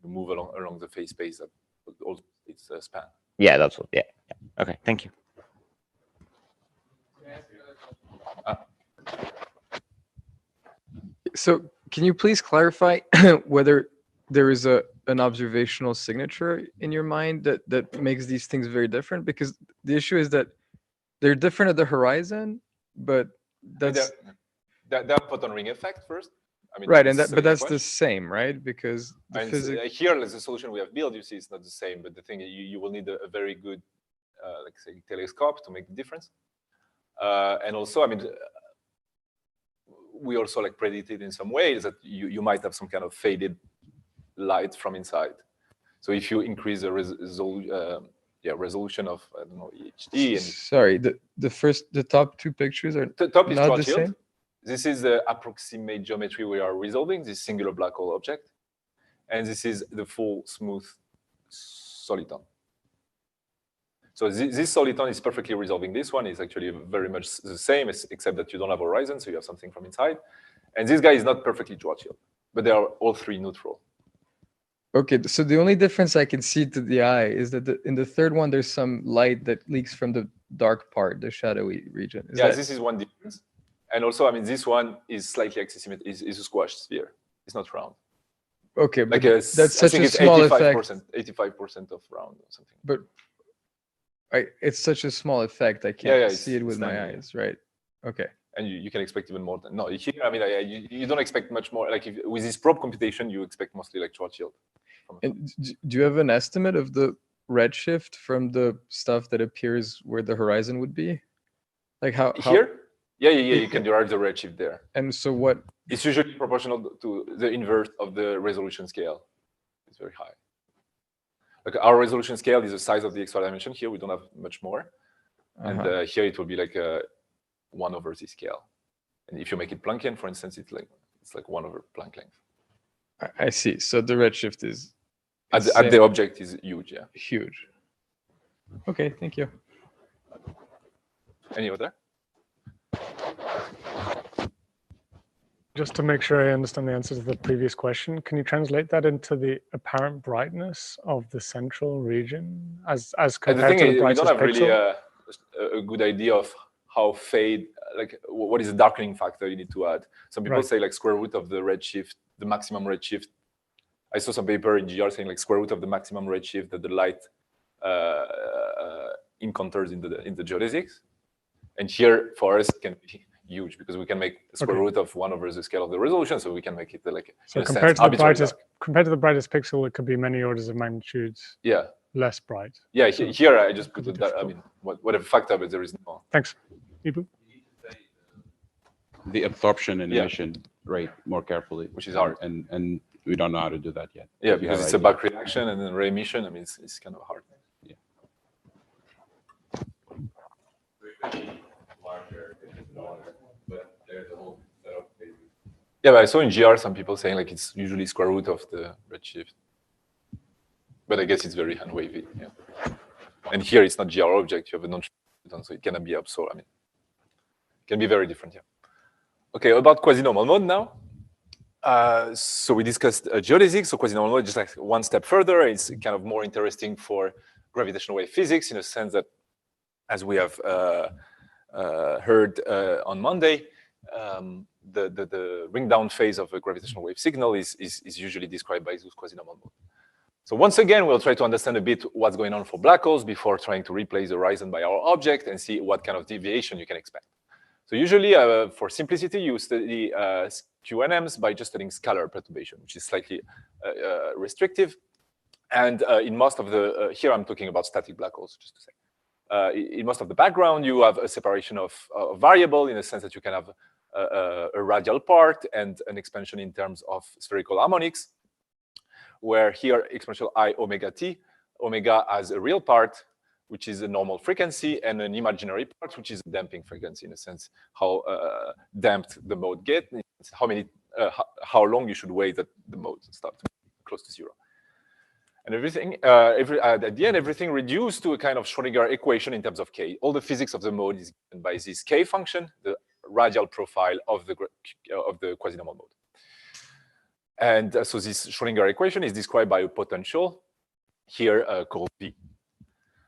move along the phase space that all its span. Yeah, that's what. Yeah. Okay, thank you. So can you please clarify whether there is an observational signature in your mind that makes these things very different? Because the issue is that they're different at the horizon, but that's the photon ring effect first. I mean, right, but that's the same, right? Because the physics here, the solution we have built, you see, it's not the same. But the thing you will need a very good, like say, telescope to make the difference. And also, I mean, we also like predicted in some ways that you might have some kind of faded light from inside. So if you increase the resolution of, I don't know, EHD. And sorry, the top two pictures are the top is not the Schwarzschild. same. This is the approximate geometry we are resolving, this singular black hole object. And this is the full smooth soliton. So this soliton is perfectly resolving this one. It's actually very much the same, except that you don't have a horizon, so you have something from inside. And this guy is not perfectly Schwarzschild, but they are all three neutral. Okay, so the only difference I can see to the eye is that in the third one, there's some light that leaks from the dark part, the shadowy region. This is one difference. And also, I mean, this one is slightly axisymmetric, is a squash sphere. It's not round. Okay, but Like that's such a it's small 85%, effect. 85% of round or something. But it's such a small effect. I Yeah, can't see it with my tiny, yeah. eyes, right? Okay. And you can expect even more than, no, here, I mean, you don't expect much more. Like with this probe computation, you expect mostly like Schwarzschild. And do you have an estimate of the redshift from the stuff that appears where the horizon would be? Like how Here? Yeah, you can derive the redshift there. And so what? It's usually proportional to the inverse of the resolution scale. It's very high. Like our resolution scale is the size of the extra dimension. Here we don't have much more. And here it will be like 1 over the scale. And if you make it Planckian, for instance, it's like 1 over Planck length. I see. So the redshift is at the object is huge, yeah. Huge. Okay, thank you. Any other? Just to make sure I understand the answer to the previous question, can you translate that into the apparent brightness of the central region as compared to the brightest pixel? We don't have really a good idea of how fade, like what is the darkening factor you need to add. Some people say like square root of the redshift, the maximum redshift. I saw some paper in GR saying like square root of the maximum redshift that the light encounters in the geodesics. And here for us it can be huge because we can make the square root of 1 over the scale of the resolution, so we can make it like compared to the brightest pixel, it could be many orders of magnitudes. Yeah. Less bright. Yeah. Here I just put that. I mean, whatever factor, but there is no. Thanks. Ibu? The absorption and emission rate more carefully, which is hard, and we don't know how to do that yet. Yeah, because it's a back reaction and then re-emission. I mean, it's kind of hard. Yeah. Yeah, but I saw in GR some people saying like it's usually square root of the redshift. But I guess it's very hand wavy. Yeah. And here it's not GR object, you have a non-trivial, so it cannot be absorbed. I mean, it can be very different, yeah. Okay, about quasi-normal mode now. So we discussed geodesics, so quasi-normal mode just like one step further. It's kind of more interesting for gravitational wave physics in a sense that, as we have heard on Monday, the ring down phase of a gravitational wave signal is usually described by this quasi-normal mode. So once again, we'll try to understand a bit what's going on for black holes before trying to replace the horizon by our object and see what kind of deviation you can expect. So usually, for simplicity, you study QNMs by just studying scalar perturbation, which is slightly restrictive. And in most of the, here I'm talking about static black holes, just to say. In most of the background, you have a separation of variable in the sense that you can have a radial part and an expansion in terms of spherical harmonics, where here exponential I omega t, omega has a real part, which is a normal frequency, and an imaginary part, which is a damping frequency in a sense, how damped the mode get, how long you should wait that the mode start to be close to 0. And everything, at the end, everything reduced to a kind of Schrödinger equation in terms of k. All the physics of the mode is given by this k function, the radial profile of the quasi-normal mode. And so this Schrödinger equation is described by a potential here called V.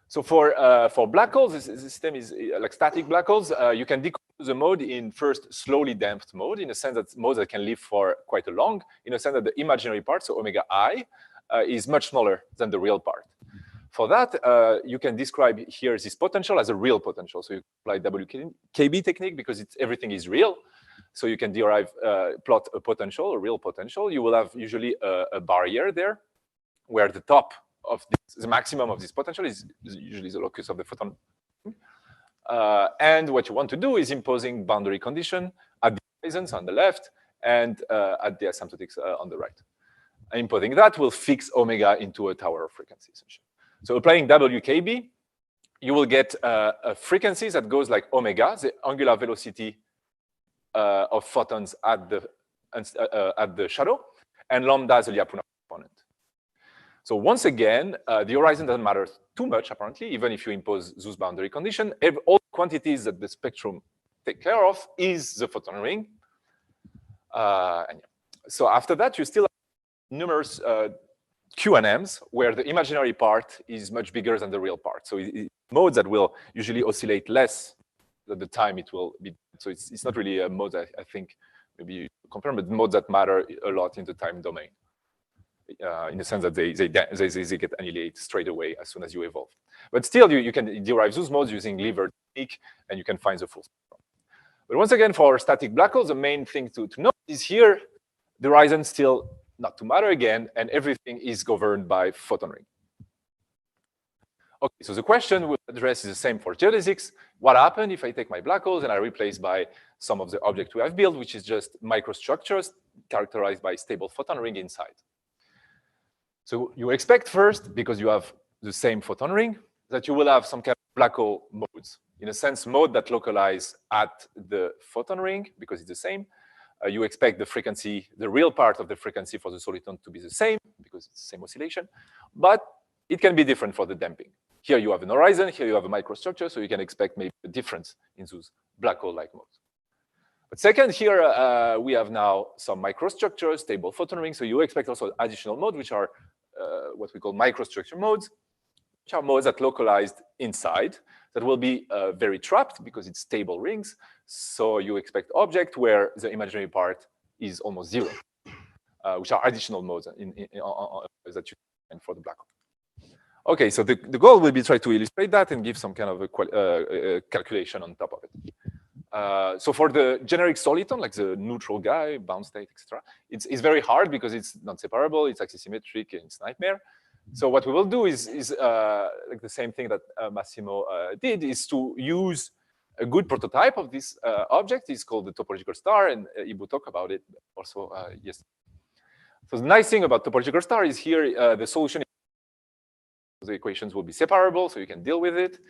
So for black holes, this system is like static black holes. You can decompose the mode in first slowly damped mode, in a sense that modes that can live for quite a long, in a sense that the imaginary part, so omega I, is much smaller than the real part. For that, you can describe here this potential as a real potential. So you apply WKB technique because everything is real. So you can derive, plot a potential, a real potential. You will have usually a barrier there, where the top of the maximum of this potential is usually the locus of the photon. And what you want to do is imposing boundary condition at the horizons on the left and at the asymptotics on the right. And imposing that will fix omega into a tower of frequency, essentially. So applying WKB, you will get frequencies that goes like omega, the angular velocity of photons at the shadow, and lambda is the Lyapunov component. So once again, the horizon doesn't matter too much, apparently, even if you impose those boundary condition. All quantities that the spectrum take care of is the photon ring. And yeah. So after that, you still have numerous QNMs, where the imaginary part is much bigger than the real part. So modes that will usually oscillate less than the time it will be So it's not really a mode I think maybe you compare, but modes that matter a lot in the time domain. In the sense that they get annihilated straight away as soon as you evolve. But still, you can derive those modes using lever technique, and you can find the full spectrum. But once again, for static black holes, the main thing to note is here, the horizon still not to matter again, and everything is governed by photon ring. Okay, so the question we'll address is the same for geodesics. What happens if I take my black holes and I replace by some of the objects we have built, which is just microstructures characterized by stable photon ring inside? So you expect first, because you have the same photon ring, that you will have some kind of black hole modes. In a sense, mode that localize at the photon ring, because it's the same. You expect the frequency, the real part of the frequency for the soliton to be the same, because it's the same oscillation. But it can be different for the damping. Here you have an horizon, here you have a microstructure, so you can expect maybe a difference in those black hole-like modes. But second, here we have now some microstructures, stable photon rings, so you expect also additional modes, which are what we call microstructure modes, which are modes that localized inside, that will be very trapped because it's stable rings. So you expect object where the imaginary part is almost zero, which are additional modes that you find for the black hole. Okay, so the goal will be try to illustrate that and give some kind of a calculation on top of it. So for the generic soliton, like the neutral guy, bound state, etc., it's very hard because it's not separable, it's axisymmetric, and it's a nightmare. So what we will do is like the same thing that Massimo did, is to use a good prototype of this object. It's called the topological star, and Ibu talked about it also yesterday. So the nice thing about topological star is here the solution, the equations will be separable, so you can deal with it.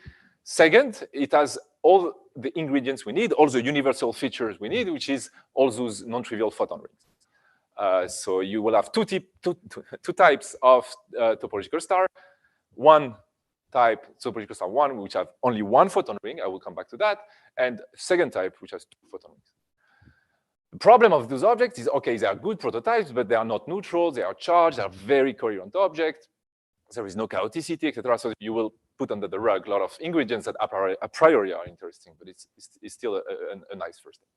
Second, it has all the ingredients we need, all the universal features we need, which is all those non-trivial photon rings. So you will have two types of topological star. One type, topological star 1, which have only one photon ring. I will come back to that. And second type, which has 2 photon rings. The problem of those objects is, okay, they are good prototypes, but they are not neutral. They are charged. They are very coherent objects. There is no chaoticity, etc. So you will put under the rug a lot of ingredients that a priori are interesting, but it's still a nice first step.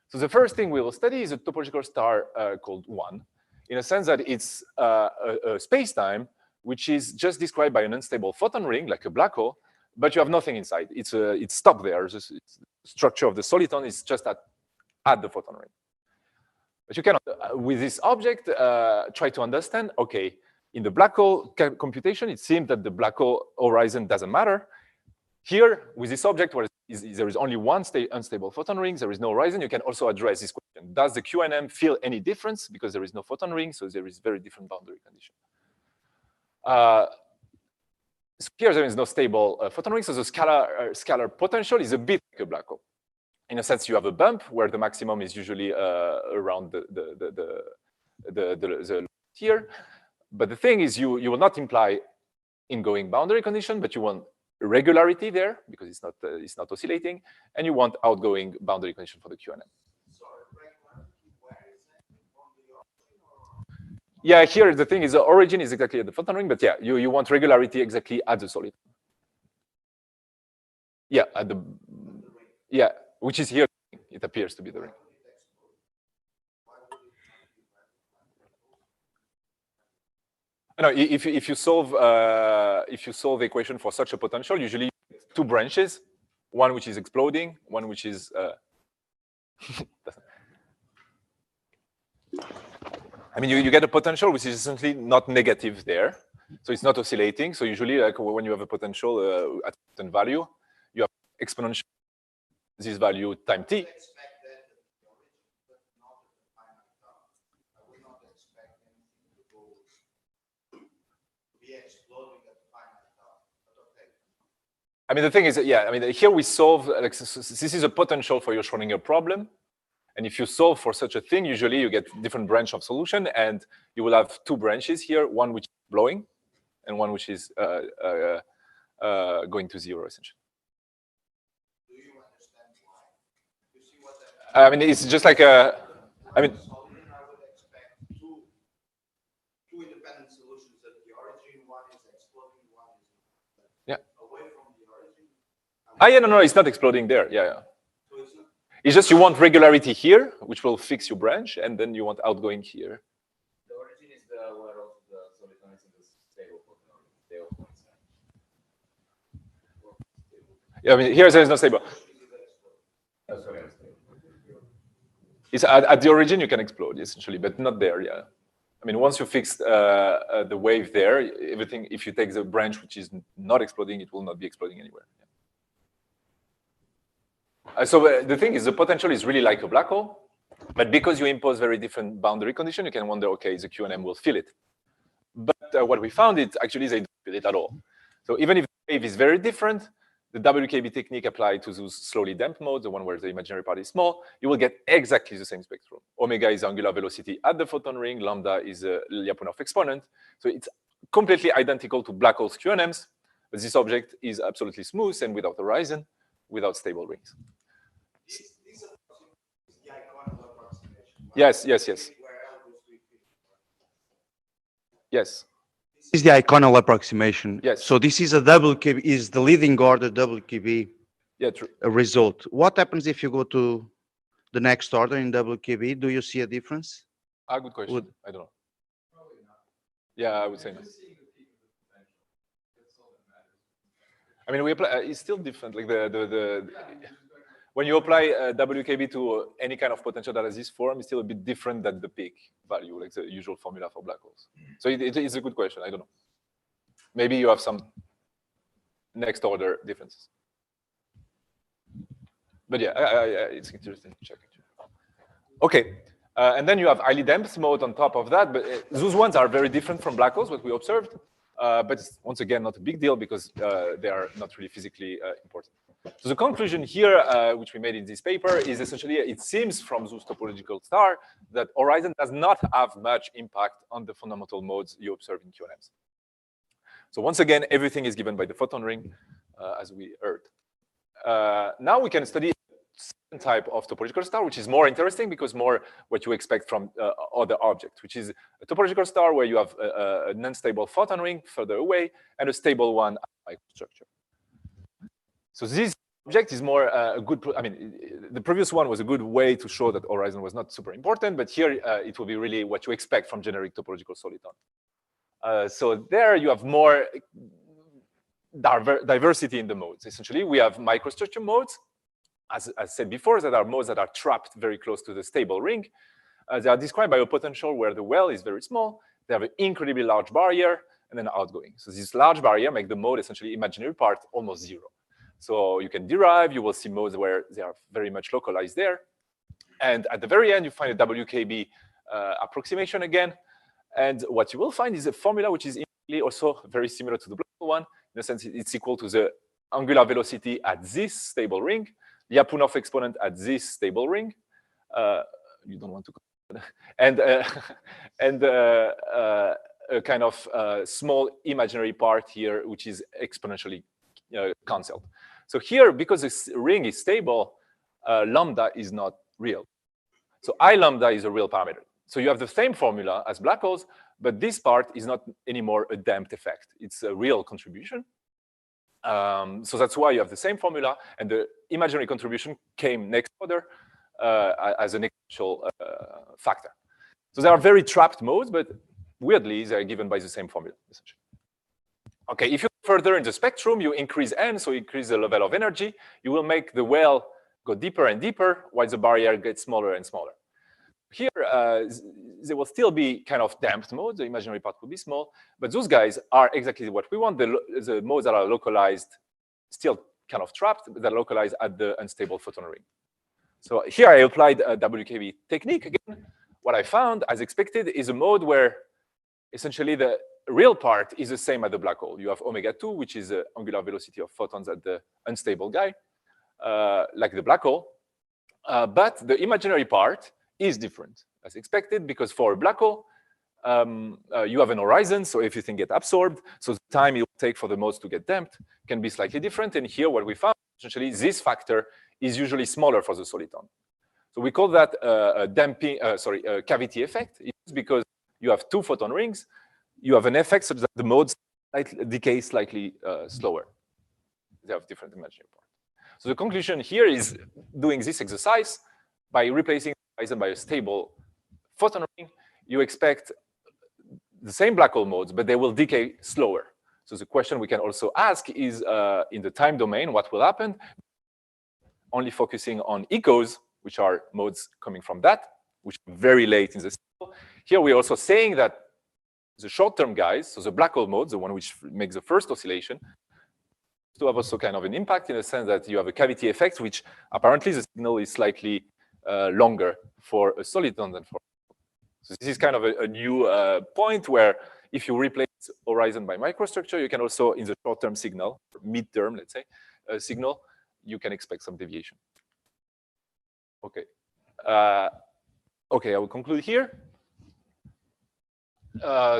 So the first thing we will study is a topological star called 1, in a sense that it's a space-time which is just described by an unstable photon ring, like a black hole, but you have nothing inside. It's stopped there. The structure of the soliton is just at the photon ring. But you cannot, with this object, try to understand, okay, in the black hole computation, it seems that the black hole horizon doesn't matter. Here, with this object, where there is only one unstable photon ring, there is no horizon, you can also address this question. Does the QNM feel any difference? Because there is no photon ring, so there is very different boundary condition. So here, there is no stable photon ring, so the scalar potential is a bit like a black hole. In a sense, you have a bump where the maximum is usually around the here. But the thing is, you will not imply ingoing boundary condition, but you want regularity there because it's not oscillating, and you want outgoing boundary condition for the QNM. Yeah, here the thing is the origin is exactly at the photon ring, but yeah, you want regularity exactly at the solid. Yeah, which is here. It appears to be the ring. No, if you solve the equation for such a potential, usually 2 branches, one which is exploding, one which is I mean, you get a potential which is essentially not negative there, so it's not oscillating. So usually, like when you have a potential at a certain value, you have exponential this value time t. I mean, the thing is, yeah, I mean, here we solve, like, this is a potential for your Schrodinger problem. And if you solve for such a thing, usually you get different branch of solution, and you will have 2 branches here, one which is blowing, and one which is going to 0, essentially. Do you understand why? You see what I mean, it's just like a, I mean, I would expect two independent solutions. That the origin, one is exploding, one is away from the origin. yeah, no, it's not exploding there. Yeah. So it's not, It's just you want regularity here, which will fix your branch, and then you want outgoing here. The origin is the where of the soliton is in the stable point. Yeah, I mean, here there is no stable. Oh, sorry, It's at the origin you can explode essentially, but not there. Yeah, I mean, once you fix the wave there, everything. If you take the branch which is not exploding, it will not be exploding anywhere. Yeah. So the thing is, the potential is really like a black hole, but because you impose very different boundary condition, you can wonder, okay, the QNM will fill it. But what we found is actually they don't fill it at all. So even if the wave is very different, the WKB technique applied to those slowly damped modes, the one where the imaginary part is small, you will get exactly the same spectrum. Omega is angular velocity at the photon ring, lambda is a Lyapunov exponent. So it's completely identical to black holes QNMs, but this object is absolutely smooth and without horizon, without stable rings. This is the iconal approximation. Yes. Yes. This is the iconal approximation. Yes. So this is a WKB, is the leading order WKB result. What happens if you go to the next order in WKB? Do you see a difference? Good question. I don't know. Yeah, I would say no. I mean, we apply. It's still different. Like when you apply WKB to any kind of potential that has this form, it's still a bit different than the peak value, like the usual formula for black holes. So it's a good question. I don't know. Maybe you have some next order differences. But yeah, it's interesting to check. Okay, and then you have highly damped mode on top of that. But those ones are very different from black holes, what we observed. But it's, once again, not a big deal because they are not really physically important. So the conclusion here, which we made in this paper, is essentially it seems from those topological stars that horizon does not have much impact on the fundamental modes you observe in QNMs. So once again, everything is given by the photon ring, as we heard. Now we can study a certain type of topological star, which is more interesting because more what you expect from other objects, which is a topological star where you have an unstable photon ring further away and a stable one at microstructure. So this object is more a good, I mean, the previous one was a good way to show that horizon was not super important, but here it will be really what you expect from generic topological soliton. So there you have more diversity in the modes. Essentially, we have microstructure modes, as said before, that are modes that are trapped very close to the stable ring. They are described by a potential where the well is very small. They have an incredibly large barrier and then outgoing. So this large barrier makes the mode essentially imaginary part almost zero. So you can derive, you will see modes where they are very much localized there. And at the very end, you find a WKB approximation again. And what you will find is a formula which is also very similar to the black one. In a sense, it's equal to the angular velocity at this stable ring, Lyapunov exponent at this stable ring. You don't want to, and a kind of small imaginary part here, which is exponentially canceled. So here, because this ring is stable, lambda is not real. So I lambda is a real parameter. So you have the same formula as black holes, but this part is not anymore a damped effect. It's a real contribution. So that's why you have the same formula, and the imaginary contribution came next order as an exponential factor. So they are very trapped modes, but weirdly, they are given by the same formula, essentially. Okay, if you go further in the spectrum, you increase n, so increase the level of energy. You will make the well go deeper and deeper, while the barrier gets smaller and smaller. Here, there will still be kind of damped modes. The imaginary part will be small, but those guys are exactly what we want. The modes that are localized, still kind of trapped, but they're localized at the unstable photon ring. So here I applied a WKB technique again. What I found, as expected, is a mode where essentially the real part is the same as the black hole. You have omega-2, which is the angular velocity of photons at the unstable guy, like the black hole. But the imaginary part is different, as expected, because for a black hole, you have an horizon, so everything gets absorbed. So the time it will take for the modes to get damped can be slightly different. And here, what we found, essentially, this factor is usually smaller for the soliton. So we call that a damping, a cavity effect. It's because you have two photon rings. You have an effect such that the modes decay slightly slower. They have different imaginary parts. So the conclusion here is doing this exercise by replacing the horizon by a stable photon ring, you expect the same black hole modes, but they will decay slower. So the question we can also ask is, in the time domain, what will happen? Only focusing on echoes, which are modes coming from that, which are very late in the cycle. Here we're also saying that the short-term guys, so the black hole modes, the one which makes the first oscillation, to have also kind of an impact in the sense that you have a cavity effect, which apparently the signal is slightly longer for a soliton than for. So this is kind of a new point where if you replace horizon by microstructure, you can also, in the short-term signal, mid-term, let's say, signal, you can expect some deviation. Okay. Okay, I will conclude here.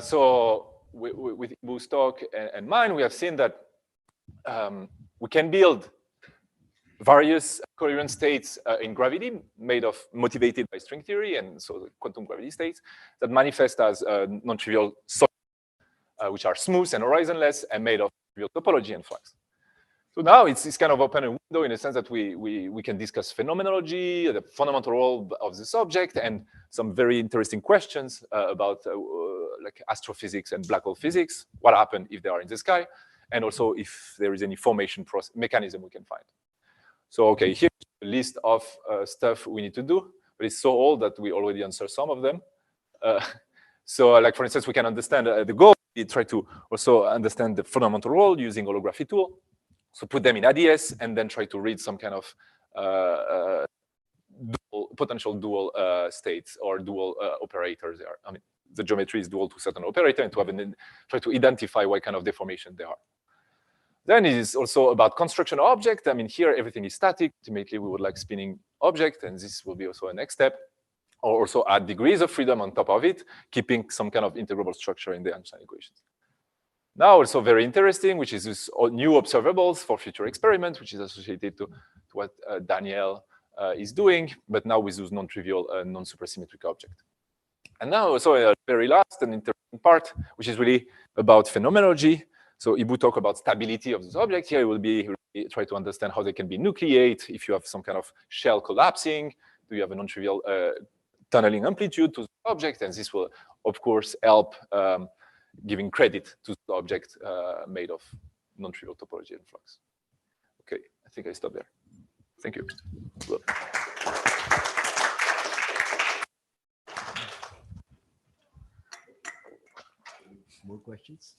So with Ibu's talk and mine, we have seen that we can build various coherent states in gravity motivated by string theory and so the quantum gravity states that manifest as non-trivial solids, which are smooth and horizonless and made of trivial topology and flux. So now it's kind of open a window in the sense that we can discuss phenomenology, the fundamental role of this object, and some very interesting questions about like astrophysics and black hole physics, what happened if they are in the sky, and also if there is any formation mechanism we can find. So, okay, here's a list of stuff we need to do, but it's so old that we already answered some of them. So, like, for instance, we can understand the goal. We try to also understand the fundamental role using holography tool. So put them in ADS and then try to read some kind of potential dual states or dual operators there. I mean, the geometry is dual to certain operator and to have try to identify what kind of deformation they are. Then it is also about construction object. I mean, here everything is static. Ultimately, we would like spinning object, and this will be also a next step. Or also add degrees of freedom on top of it, keeping some kind of integrable structure in the Einstein equations. Now, also very interesting, which is this new observables for future experiments, which is associated to what Daniel is doing, but now with those non-trivial, non-supersymmetric objects. And now also a very last and interesting part, which is really about phenomenology. So Ibu talked about stability of this object. Here it will be try to understand how they can be nucleate, if you have some kind of shell collapsing, do you have a non-trivial tunneling amplitude to the object, and this will, of course, help giving credit to the object made of non-trivial topology and flux. Okay, I think I stop there. Thank you. Well. More questions?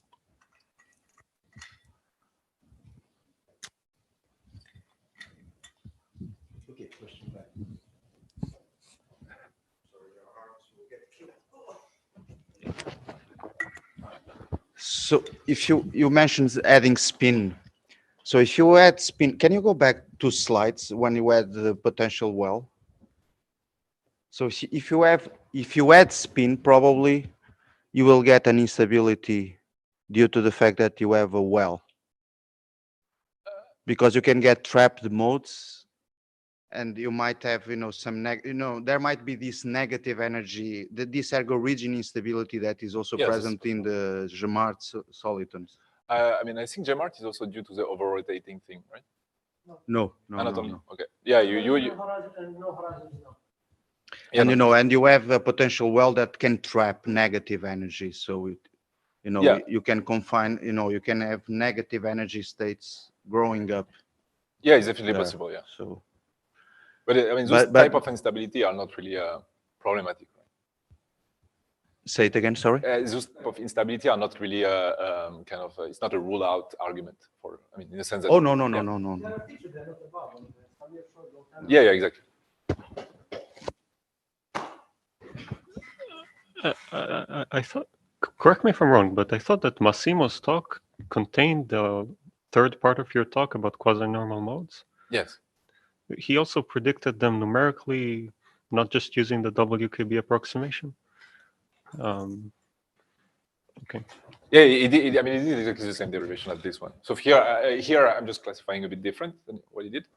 Okay, question back. So if you mentioned adding spin, so if you add spin, can you go back 2 slides when you add the potential well? So if you add spin, probably you will get an instability due to the fact that you have a well, because you can get trapped modes, and you might have some there might be this negative energy, this ergo region instability that is also present in the Gemart solitons. I mean, I think Gemart is also due to the over-rotating thing, right? No. Okay. Yeah, and and you have a potential well that can trap negative energy, so you can confine, you can have negative energy states growing up. Yeah, it's definitely possible. Yeah. So. But I mean, those type of instability are not really problematic. Right? Say it again, sorry. Those type of instability are not really kind of. It's not a rule-out argument for. I mean, in the sense that. Oh no. Yeah, exactly. I thought. Correct me if I'm wrong, but I thought that Massimo's talk contained the third part of your talk about quasi-normal modes. Yes. He also predicted them numerically, not just using the WKB approximation. Okay. Yeah, I mean, it did exactly the same derivation as this one. So here I'm just classifying a bit different than what he did,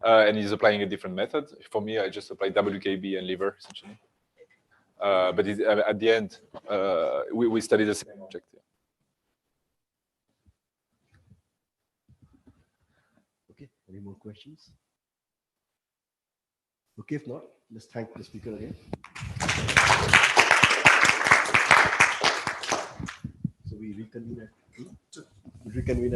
and he's applying a different method. For me, I just applied WKB and liver essentially. But at the end, we study the same object. Yeah. Okay. Any more questions? Okay, if not, let's thank the speaker again. So we reconvene at